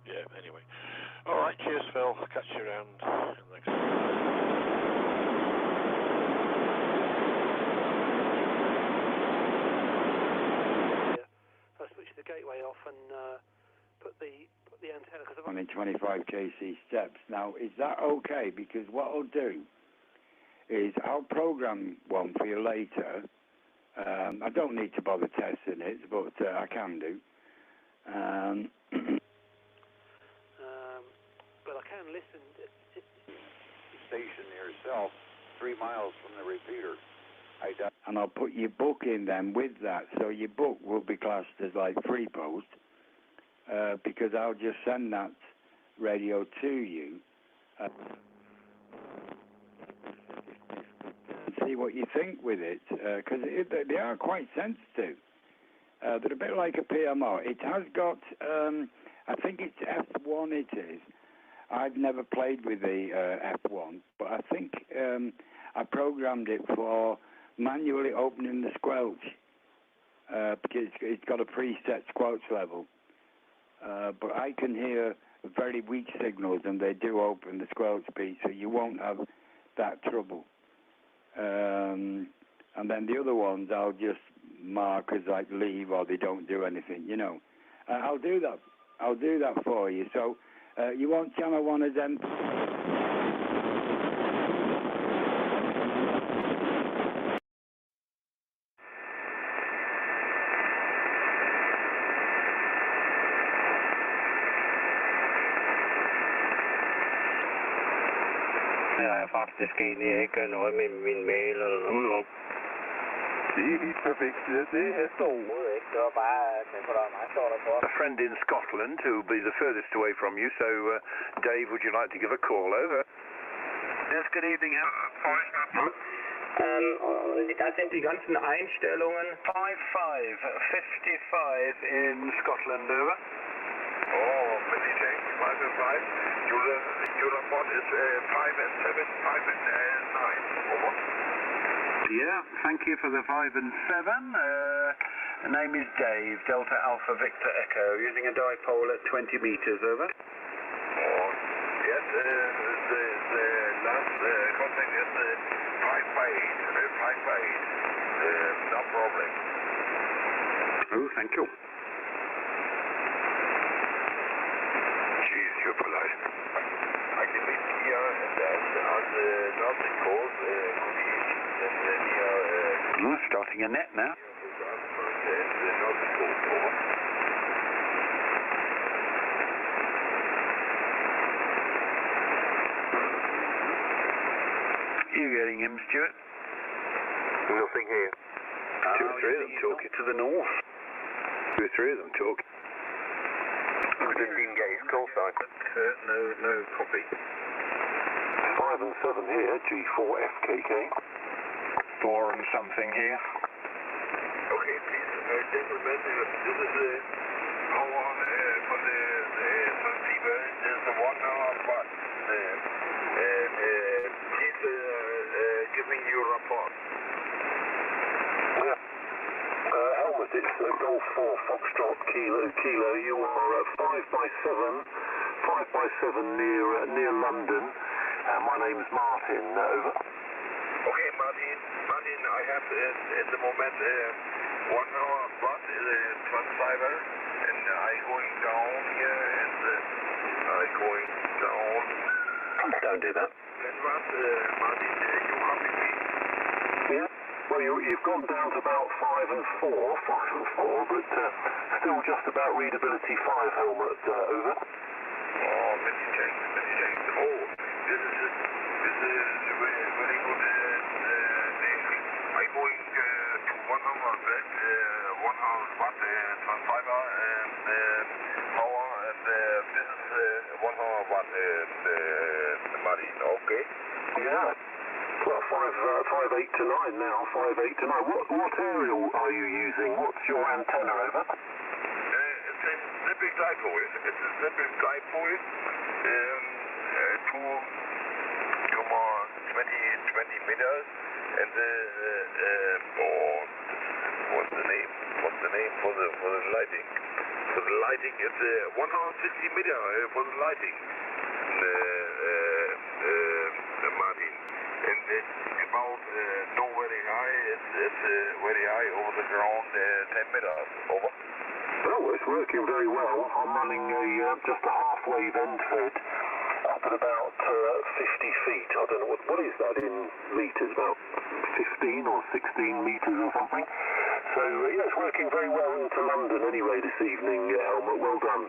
Yeah. Anyway. All right. Cheers, Phil. I'll catch you around in the next. I switched the gateway off and put the antenna because I'm in 25 kc steps. Now, is that okay? Because what I'll do is I'll program one for you later. I don't need to bother testing it, but I can do. But I can listen. Station yourself, 3 miles from the repeater. And I'll put your book in then with that, so your book will be classed as like free post, because I'll just send that radio to you and see what you think with it, because they are quite sensitive. They're a bit like a PMO. It has got, I think it's F1 it is. I've never played with the F1, but I think I programmed it for manually opening the squelch, because it's got a preset squelch level. But I can hear very weak signals, and they do open the squelch piece, so you won't have that trouble. And then the other ones I'll just mark as like leave, or they don't do anything, you know. I'll do that for you. So you want channel 1 as M? Jeg har faktisk egentlig ikke noget med min mail eller noget om. Det er helt perfekt. Det er Overhovedet ikke. Det var bare, for der er meget sjovt at prøve. a friend in Scotland who will be the furthest away from you. So, Dave, would you like to give a call over? Yes, good evening. Das sind die ganzen Einstellungen. 55 in Scotland, over. Oh, pretty change, 5 and 5. Your report is 5 and 7, 5 and 9. Over. Yeah, thank you for the 5 and 7. The name is Dave, Delta Alpha Victor Echo, using a dipole at 20 meters, over. Oh, yes, the last contact is 5 by 8, 5 by 8. No problem. Oh, thank you. Jeez, you're polite. I can meet here and on the northern coast, starting a net now. You getting him, Stuart? Nothing here. 2 or 3 of them talking to the north. 2 or 3 of them talking. We didn't even get his call sign. No copy. 5 and 7 here, G4FKK. 4 and something here. Okay, please, gentlemen, this is the power for the transceiver. There's a 1 hour bus. Please give me your report. Helmet, it's Golf 4 Foxtrot Kilo. You are 5 by 7 near London. My name's Martin. Over. Okay, Martin, I have at the moment 1 hour bus transceiver, and I'm going down here and I'm going down. Don't do that. Then what, Martin, you come with me? Yeah. Well, you've gone down to about 5 and 4, 5 and 4, but still just about readability 5, Helmut, over. Oh, many thanks, many thanks. Oh, this is a very, very good thing. I'm going to 100 watt, 100 watt transformer and power, and this is 100 watt Martin, okay? Yeah. Well, 5.8 to 9 now, 5.8 to 9. What aerial are you using? What's your antenna, over? It's a simple dipole. It's a simple dipole. 20 meters. And what's the name? What's the name for the lighting? For the lighting, it's 150 meter for the lighting. Martin. And it's about not very high. It's very high over the ground, 10 meters. Over. Well, it's working very well. I'm running just a half-wave end fed up at about 50 feet. I don't know, what is that in meters? About 15 or 16 meters or something. So, yeah, it's working very well into London anyway this evening, Helmut. Well done.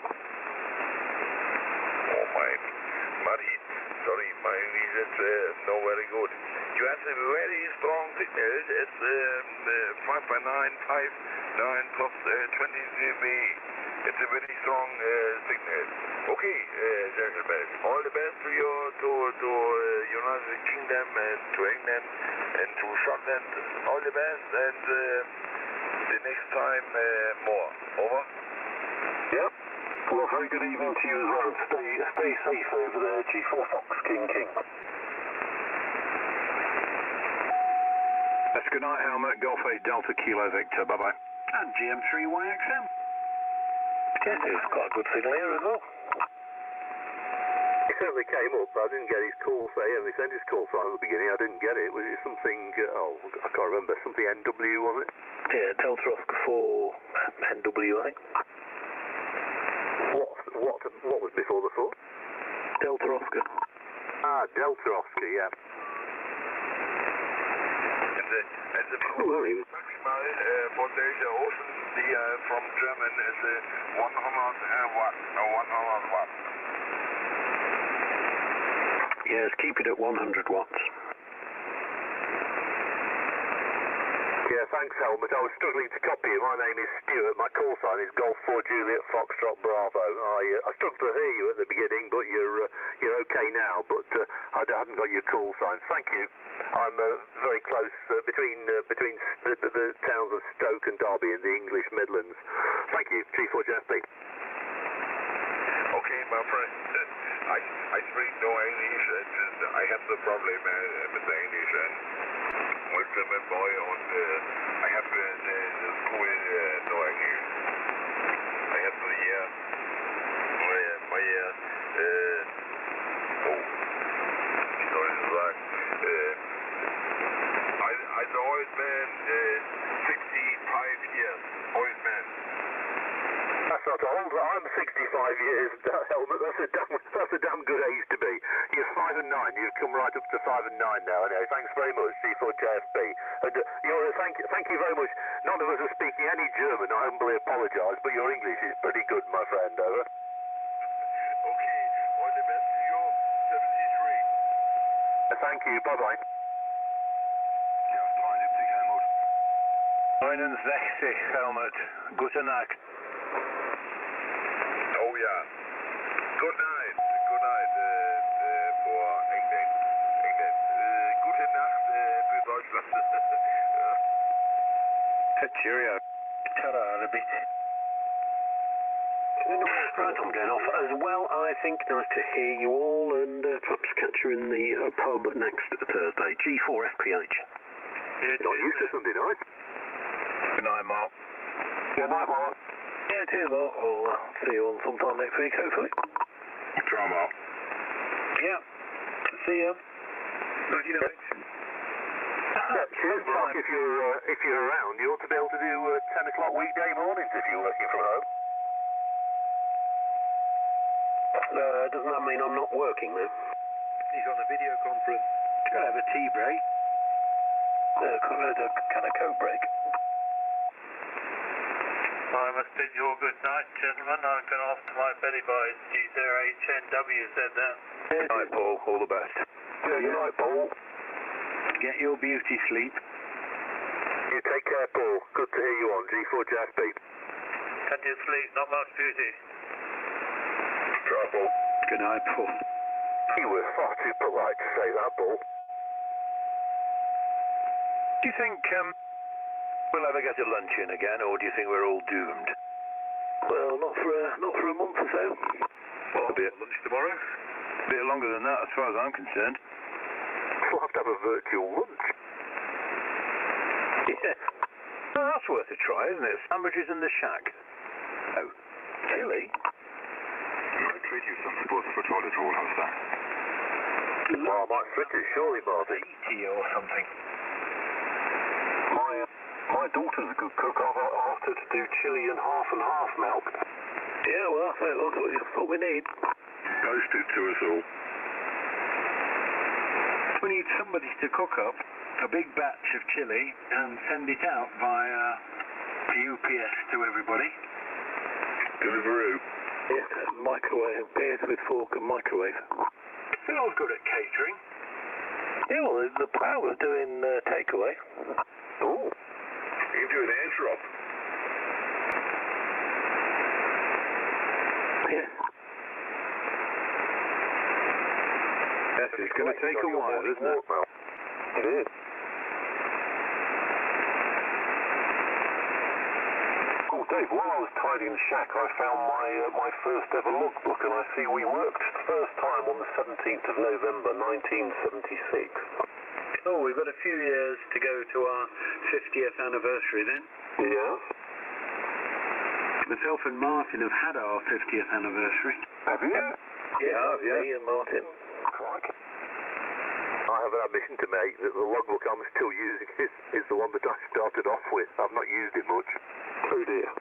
Oh, Martin, sorry, my English is not very good. You have a very strong signal. It's 5.959 plus 20 dB. It's a very strong signal. Okay, gentlemen, all the best to you, to United Kingdom and to England and to Scotland. All the best, and the next time more. Over. Yep. Well, very good evening to you as well. Stay safe over there, G4 Fox King. That's good night, Helmut. Golf 8 Delta Kilo Victor. Bye-bye. And GM3YXM. Yes, it's quite a good signal here as well. He certainly came up, but I didn't get his call sign. He sent his call sign at the beginning. I didn't get it. Was it something, I can't remember, something NW, was it? Yeah, Delta Oscar 4 NW, I think. What was before the 4? Delta Oscar. Ah, Delta Oscar, yeah. And the maximal voltage ocean from German is 100 watt. 100 watt. Yes, keep it at 100 watts. Yeah, thanks, Helmut. I was struggling to copy you. My name is Stuart. My call sign is Golf 4 Juliet Foxtrot Bravo. I struggled to hear you at the beginning, but you're okay now. But I hadn't got your call sign. Thank you. I'm very close between the towns of Stoke and Derby in the English Midlands. Thank you, G4JFB. Okay, my friend. I speak no English. I have the problem with the English and with German boy on I have the school no English. I have the year my year wie soll ich sagen? I'm an old man, 65 years, old man. That's not old. I'm 65 years, Helmut. That's a damn good age to be. You're 5 and 9. You've come right up to 5 and 9 now. Anyway, thanks very much, G4JFB. And thank you very much. None of us are speaking any German. I humbly apologise, but your English is pretty good, my friend. Over. Okay, all the best to you. 73. Thank you. Bye bye. Ja, 72 Helmut. 69 Helmut. Gute Nacht. Oh yeah. Good night for England. Gute Nacht für Deutschland. Cheerio. Ta-ra, a bit. Right, I'm going off as well, I think. Nice to hear you all, and perhaps catch you in the pub next Thursday. G4FPH. Not used to Sunday night. Good night, Mark. Good night, Mark. Yeah, cheers, Mark. I'll see you on sometime next week, hopefully. Try, Mark. Yeah. See ya. Nighty night. Cheers, Mark. If you're around, you ought to be able to do 10 o'clock weekday mornings if you're working from home. Doesn't that mean I'm not working then? He's on a video conference. Can I have a tea break? Can I coke break? I must bid you all good night, gentlemen. I'm going off to my belly boys. G0HNW said that. Good night, Paul. All the best. Good night, Paul. Get your beauty sleep. You take care, Paul. Good to hear you on G4 Jazz Beat. Plenty of sleep, not much beauty. Try, Paul. Good night, Paul. You were far too polite to say that, Paul. Do you think we'll ever get a lunch in again, or do you think we're all doomed? Well, not for a month or so. Well, a bit lunch tomorrow. A bit longer than that, as far as I'm concerned. We'll have to have a virtual lunch. Yeah. Well, that's worth a try, isn't it? Sandwiches in the shack. Oh, chili? I treat you some sports for toilet roll, how's that? Oh, my fritters, surely, Marty. Tea or something. My daughter's a good cook. I've asked her to do chili and half milk. Yeah, well, I think that's what we need. Post it to us all. We need somebody to cook up a big batch of chili and send it out via UPS to everybody. Deliveroo. Yes, microwave, beers with fork and microwave. Phil's good at catering. Yeah, well, the pal was doing takeaway. Oh. You can do an airdrop. Yeah. Yes, it's going to take a while, isn't it? It is. Oh, Dave, while I was tidying the shack, I found my first ever logbook, and I see we worked the first time on the 17th of November, 1976. Oh, we've got a few years to go to our 50th anniversary then. Yes. Myself and Martin have had our 50th anniversary. Have you? Yeah, me and Martin. Crikey. I have an admission to make that the logbook I'm still using is the one that I started off with. I've not used it much. Oh dear.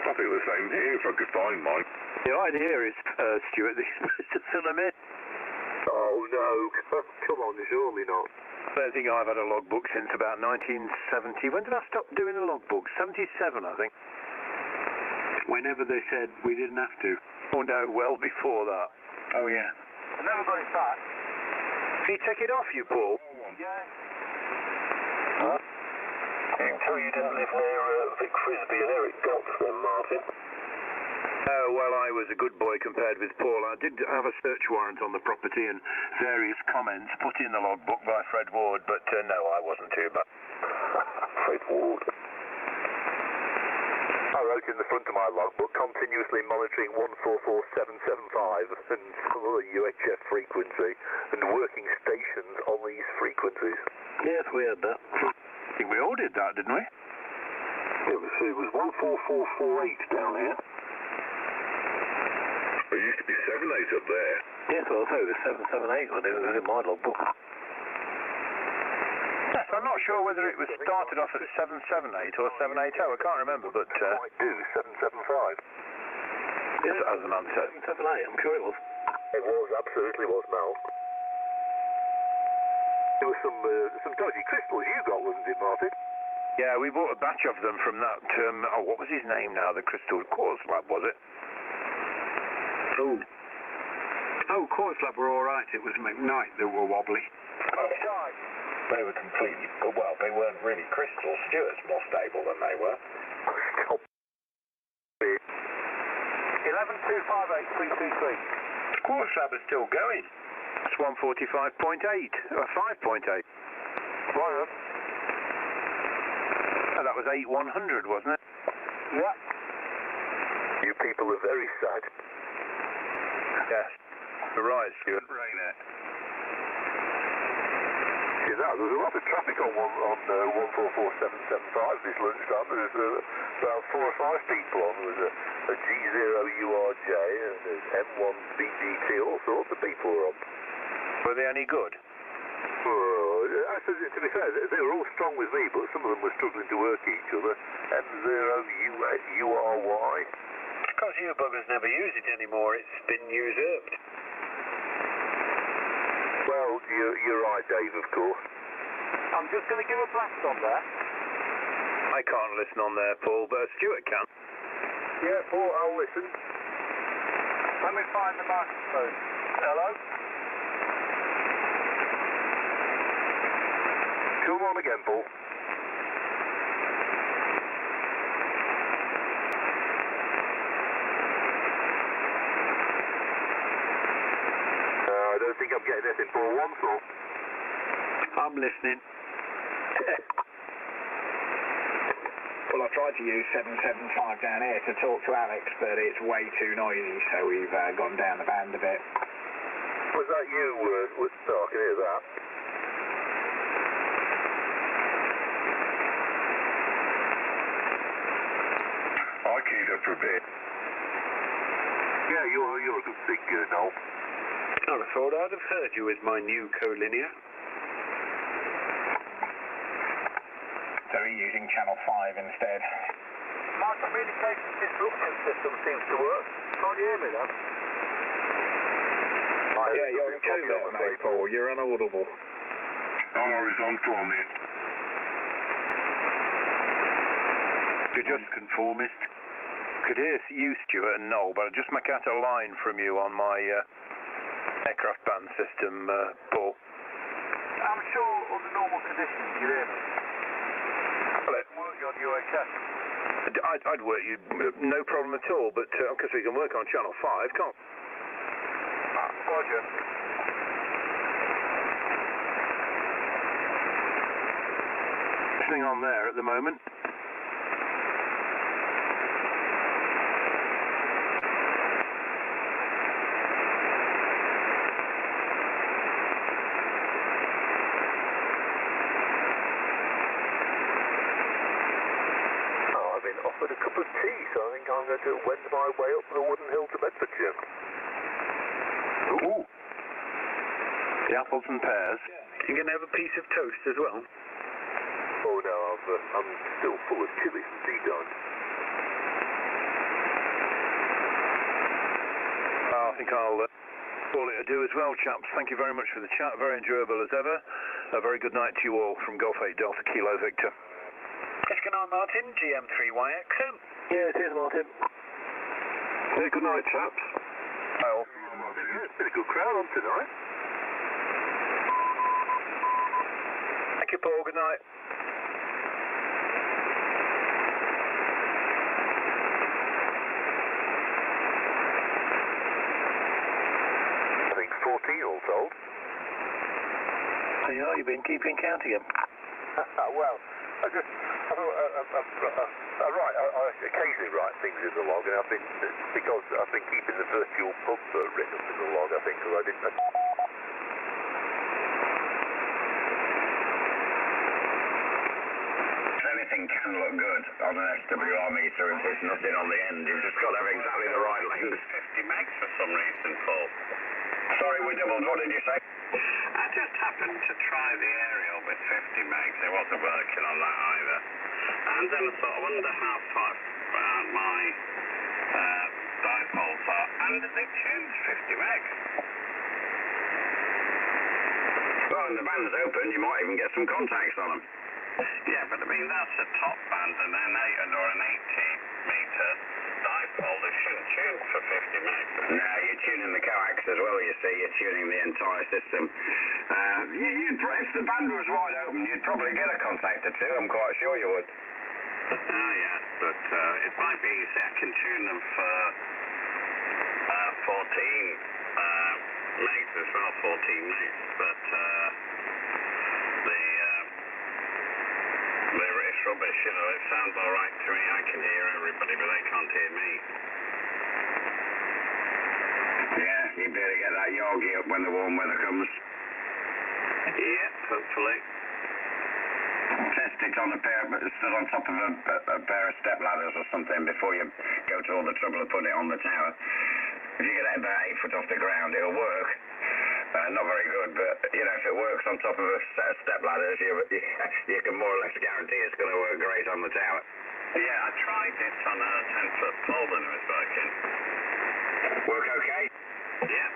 I feel the same here if I could find mine. The idea is, Stuart, that you're supposed to fill them in. Oh no, come on, surely not. I don't think I've had a logbook since about 1970. When did I stop doing a logbook? 77, I think. Whenever they said we didn't have to. Oh no, well before that. Oh yeah. I never got it back. Can you take it off you, Paul? Yeah. Huh? You can tell you didn't live near Vic Frisbee and Eric Gotts then, Martin. Oh, well, I was a good boy compared with Paul. I did have a search warrant on the property and various comments put in the logbook by Fred Ward, but no, I wasn't too bad. Fred Ward. I wrote in the front of my logbook, continuously monitoring 144775 and some other UHF frequency and working stations on these frequencies. Yes, we had that. I think we all did that, didn't we? It was 14448 down here. There used to be 78 up there. Yes, well, I'll tell you, it was 778 when it was in my logbook. Yes, I'm not sure whether it was started off at 778 or 780. I can't remember, but... might do 775. Yes, as the man said. 778, I'm sure it was. It was, absolutely was, Mel. There were some dodgy crystals you got, wasn't it, Martin? Yeah, we bought a batch of them from that, what was his name now? The Crystal Quartz Lab, was it? Oh, Quartz Lab were all right. It was McKnight that were wobbly. They were completely, well, they weren't really crystal. Stuart's more stable than they were. 11258 Quartz Lab is still going. It's 145.8, 5.8. Right. Oh, that was 8100, wasn't it? Yeah. You people are very sad. Yes. You're right, Stuart. You know, there's a lot of traffic on 144775 this lunchtime. There's about 4 or 5 people on. There's a G0URJ and there's M1BGT, all sorts of people are on. Were they any good? To be fair, they were all strong with me, but some of them were struggling to work each other. M0URY. because you buggers never use it anymore, it's been usurped. Well, you're right, Dave, of course. I'm just going to give a blast on there. I can't listen on there, Paul, but Stuart can. Yeah, Paul, I'll listen. Let me find the microphone. Hello? Come on again, Paul. I don't think I'm getting anything, Paul. Once more. I'm listening. Well, I tried to use 775 down here to talk to Alex, but it's way too noisy, so we've gone down the band a bit. Was that you? Oh, I can hear that. I keyed up for a bit. Yeah, you're a good thing, Noel. I thought I'd have heard you with my new co-linear. So we're using channel 5 instead. My communication disruption system seems to work. Can't you hear me now? Yeah, you're in coma, mate, Paul. You're unaudible. I'm horizontal on it. You're just conformist. Could hear you, Stuart, and Noel, but I just make out a line from you on my aircraft band system, Paul. I'm sure under normal conditions you'd hear me. Work on you, okay? I'd work you, no problem at all, but because we can work on channel 5, can't we? Roger. Listening on there at the moment. Offered a cup of tea, so I think I'm going to wend my way up the wooden hill to Bedfordshire. Ooh. The apples and pears. You can have a piece of toast as well. Oh no, I'm still full of chili from tea time. I think I'll call it a do as well, chaps. Thank you very much for the chat. Very enjoyable as ever. A very good night to you all from Golf 8 Delta Kilo Victor. Yes, good night, Martin. GM3YXM. Yeah, cheers, Martin. Yeah, good night, chaps. Well, yeah, it's been a good crowd on tonight. Thank you, Paul. Good night. I think 14 all told. So yeah, you've been keeping count again. Well, I occasionally write things in the log, and because I've been keeping the virtual pub written up in the log, I think, because I didn't. Anything can look good on an SWR meter if there's nothing on the end. You've just got to have exactly the right length. 50 megs for some reason, Paul. Sorry, we doubled. What did you say? I just happened to try the aerial with 50 megs. It wasn't working on that either. And then I sort of under half-pipe around my dipole part, and they tuned 50 megs. Well, when the band's open, you might even get some contacts on them. Yeah, but I mean, that's a top band, and then or an 80-meter dipole. They shouldn't tune for 50 megs. No, you're tuning the coax as well, you see. You're tuning the entire system. If the band was wide open, you'd probably get a contact or two. I'm quite sure you would. Oh, yeah, but it might be easy. I can tune them for 14 megs as well, 14 megs, but it's rubbish, you know. It sounds all right to me. I can hear everybody, but they can't hear me. Yeah, you better get that Yorgie up when the warm weather comes. Yeah, hopefully. Test it on a pair, stood on top of a pair of step ladders or something before you go to all the trouble of putting it on the tower. If you get it about 8 foot off the ground, it'll work. Not very good, but you know, if it works on top of a set of step ladders, you can more or less guarantee it's going to work great on the tower. Yeah, I tried this on a 10-foot pole and it was working. Work okay? Yeah.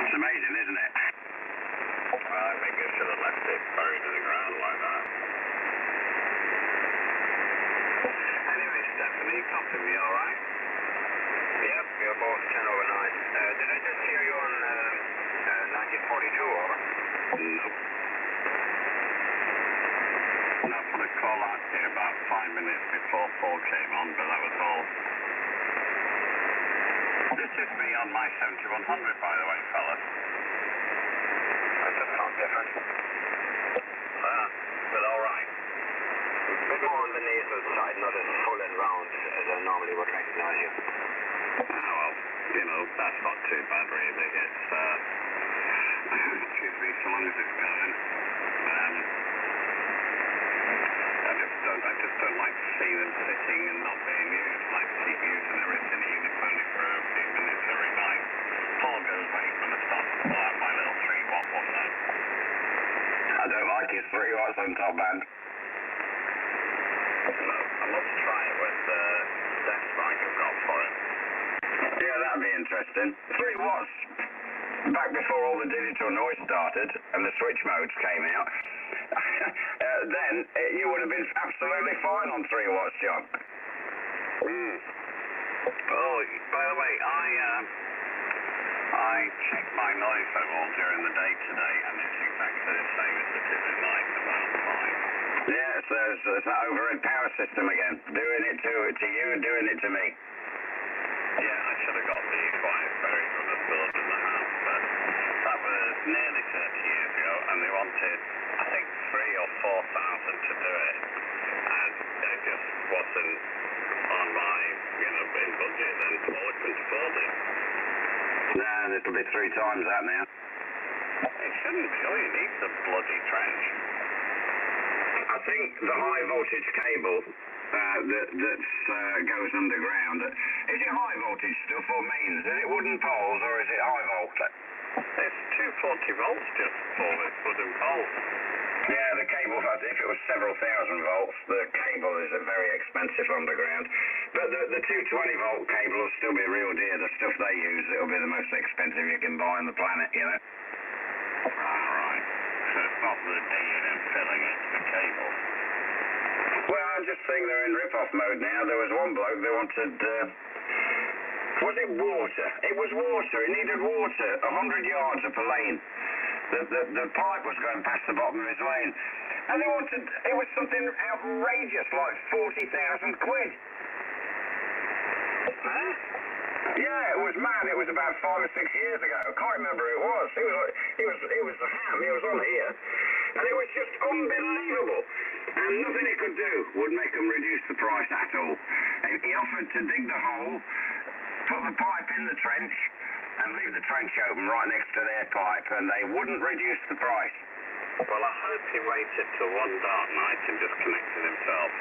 It's amazing, isn't it? I think I should have left it buried in the ground like that. Anyway, Stephanie, copy me, alright? Yep, you're both 10 over 9. Did I just hear you on 1942, over? Nope. I put a call out here about 5 minutes before Paul came on, but that was all. This is me on my 7100, by the way, fellas. That does sound different. But alright. A bit more on the nasal side, not as full and round as I normally would recognize you. Oh, well, you know, that's not too bad, really. It's, excuse me, so long as it's going. I just don't like to see them sitting and not being used, like CPUs and everything, even if only for a few minutes every night. Paul goes away from the start to pull out my little 3-watt one now. I don't like his 3 watts on top band. No, I must try it with the desk mic I've got for it. Yeah, that'd be interesting. 3 watts. Back before all the digital noise started and the switch modes came out, then you would have been absolutely fine on 3 watts, John. Oh, by the way, I checked my noise level during the day today, and it's exactly the same as it is at night, about 5. Yes, there's that overhead power system again, doing it to you, doing it to me. Yeah, I should have got the quiet ferry from the build in the house, but that was nearly 30 years ago, and they wanted, I think, 3,000 or 4,000 to do it, and it just wasn't on my, in budget, and Paul couldn't afford it. Nah, it'll be 3 times that now. It shouldn't be. All you need is a bloody trench. I think the high voltage cable that goes underground, is it high voltage stuff or mains? Is it wooden poles or is it high voltage? It's 240 volts just for this wooden pole. Yeah, the cable, if it was several thousand volts, the cable is very expensive underground. But the 220 volt cable will still be real dear. The stuff they use, it'll be the most expensive you can buy on the planet, you know. Alright. So it's not the digging and filling, it's the cable. Well, I just think they're in rip-off mode now. There was one bloke, they wanted, was it water? It was water. It needed water 100 yards up a lane. The pipe was going past the bottom of his lane. And they wanted, it was something outrageous, like 40,000 quid. Huh? Yeah, it was mad. It was about 5 or 6 years ago. I can't remember who it was. It was the ham. He was on here. And it was just unbelievable. And nothing he could do would make them reduce the price at all. He offered to dig the hole, put the pipe in the trench, and leave the trench open right next to their pipe, and they wouldn't reduce the price. Well, I hope he waited till one dark night and just connected himself.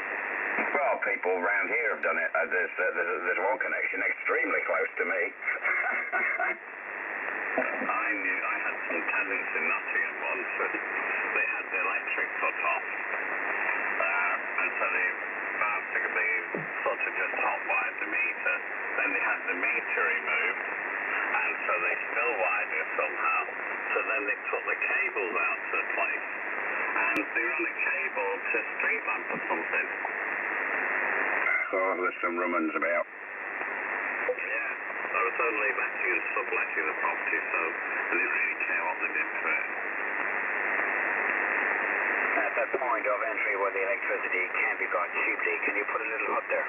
Well, people around here have done it. There's one connection extremely close to me. I had some tenants in Nottingham once, and they had the electric put off. And so they basically sort of just hot-wired the meter. Then they had the meter removed, and so they still wired it somehow. So then they put the cables out to the place, and they run a cable to street lamp or something. Oh, there's some rummins about. Yeah, I was only letting and subletting the property, so I didn't really care what they did to it. At that point of entry where the electricity can be got cheaply, can you put a little hut there?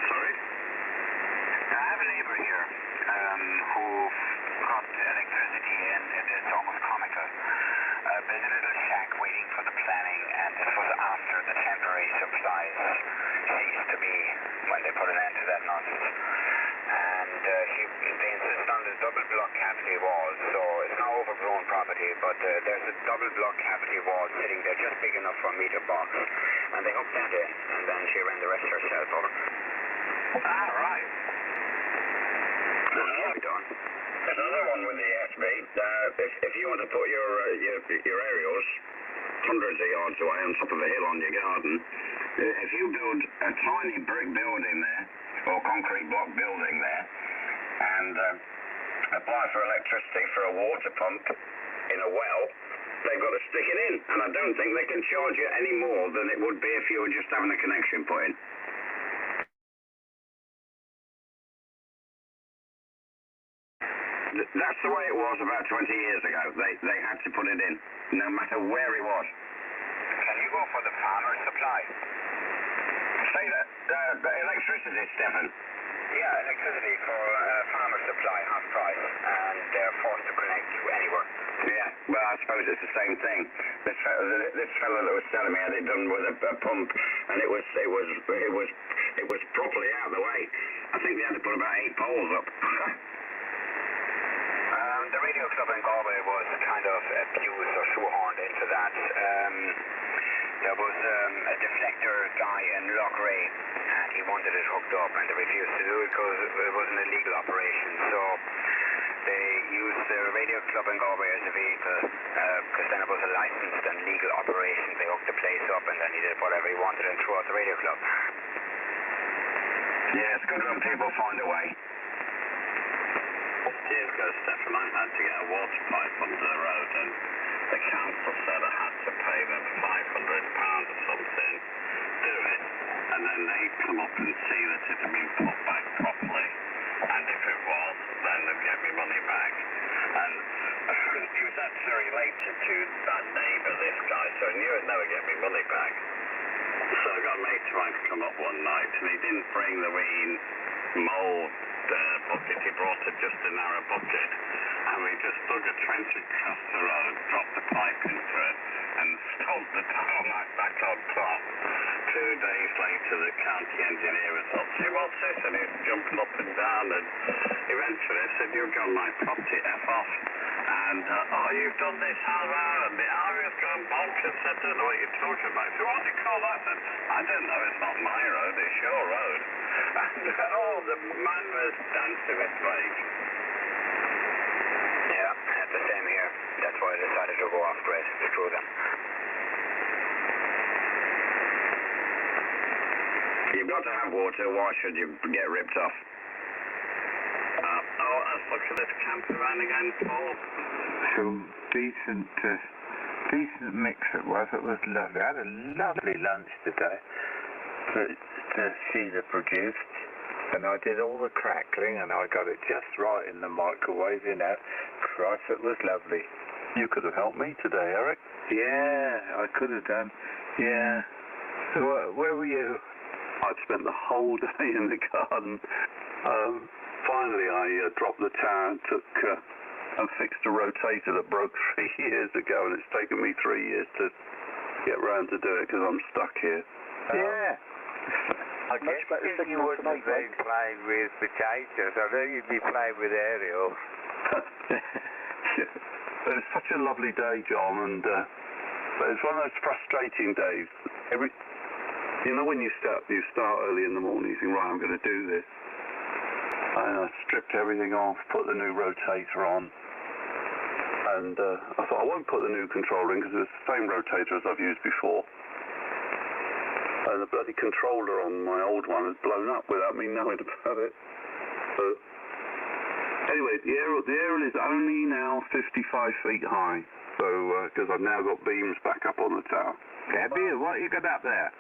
Sorry? I have a neighbour here who got electricity, and it's almost comical. There's a little shack waiting for the planning, and this was after the temporary supplies ceased to be when they put an end to that nonsense. And they insist on the double block cavity walls, so it's now overgrown property, but there's a double block cavity wall sitting there just big enough for a meter box, and they hooked that in, and then she ran the rest herself, over. Ah, right. What have you done? There's another one with the SB. If you want to put your aerials hundreds of yards away on top of a hill on your garden, if you build a tiny brick building there, or concrete block building there, and apply for electricity for a water pump in a well, they've got to stick it in, and I don't think they can charge you any more than it would be if you were just having a connection put in. That's the way it was about 20 years ago. They had to put it in, no matter where it was. Can you go for the farmer supply? Say that, electricity, Stefan. Yeah, electricity for farmer supply, half price, and they're forced to connect to anywhere. Yeah, well, I suppose it's the same thing. This fellow that was telling me had it done with a pump, and it was properly out of the way. I think they had to put about 8 poles up. The radio club in Galway was kind of abused or shoehorned into that. There was a deflector guy in Lochray, and he wanted it hooked up, and they refused to do it because it wasn't a legal operation. So they used the radio club in Galway as a vehicle, because then it was a licensed and legal operation. They hooked the place up, and then he did whatever he wanted and threw out the radio club. Yeah, it's good when people find a way. Years ago, Stefan, I had to get a water pipe under the road, and the council said I had to pay them £500 or something, do it, and then they'd come up and see that it had been put back properly, and if it was, then they'd get me money back. And he was actually related to that neighbour, this guy, so he knew he'd never get me money back. So I got a mate of mine to come up one night, and he didn't bring the wee mould bucket, he brought just a narrow bucket, and we just dug a trench across the road, dropped the pipe into it, and stopped the tarmac back on top. 2 days later, the county engineer was up, "See, what's this?" And he was jumping up and down, and eventually I said, "You've got my property, F off." And, "Oh, you've done this, how?" And the area's gone bonkers. I don't know what you're talking about. So what do you call that? I said, "I don't know, it's not my road, it's your road." And, the man was dancing with rage. Yeah, it's the same here. That's why I decided to go off-grid. Screw them. You've got to have water. Why should you get ripped off? Let's look at this camper van again, Paul. Some decent mix it was. It was lovely. I had a lovely lunch today that Sheila produced, and I did all the crackling, and I got it just right in the microwave, Christ, it was lovely. You could have helped me today, Eric. Yeah, I could have done. Yeah. So, where were you? I'd spent the whole day in the garden. Finally, I dropped the tower and and fixed a rotator that broke 3 years ago, and it's taken me 3 years to get round to do it because I'm stuck here. Yeah. I guess you wouldn't have been playing with potatoes. I know you'd be playing with aerials. It's such a lovely day, John, and it's one of those frustrating days. When you start early in the morning, you think, right, I'm going to do this. And I stripped everything off, put the new rotator on, and I thought I won't put the new controller in because it's the same rotator as I've used before. And the bloody controller on my old one has blown up without me knowing about it. So, anyway, the aerial is only now 55 feet high, so because I've now got beams back up on the tower. Debbie, what you got up there?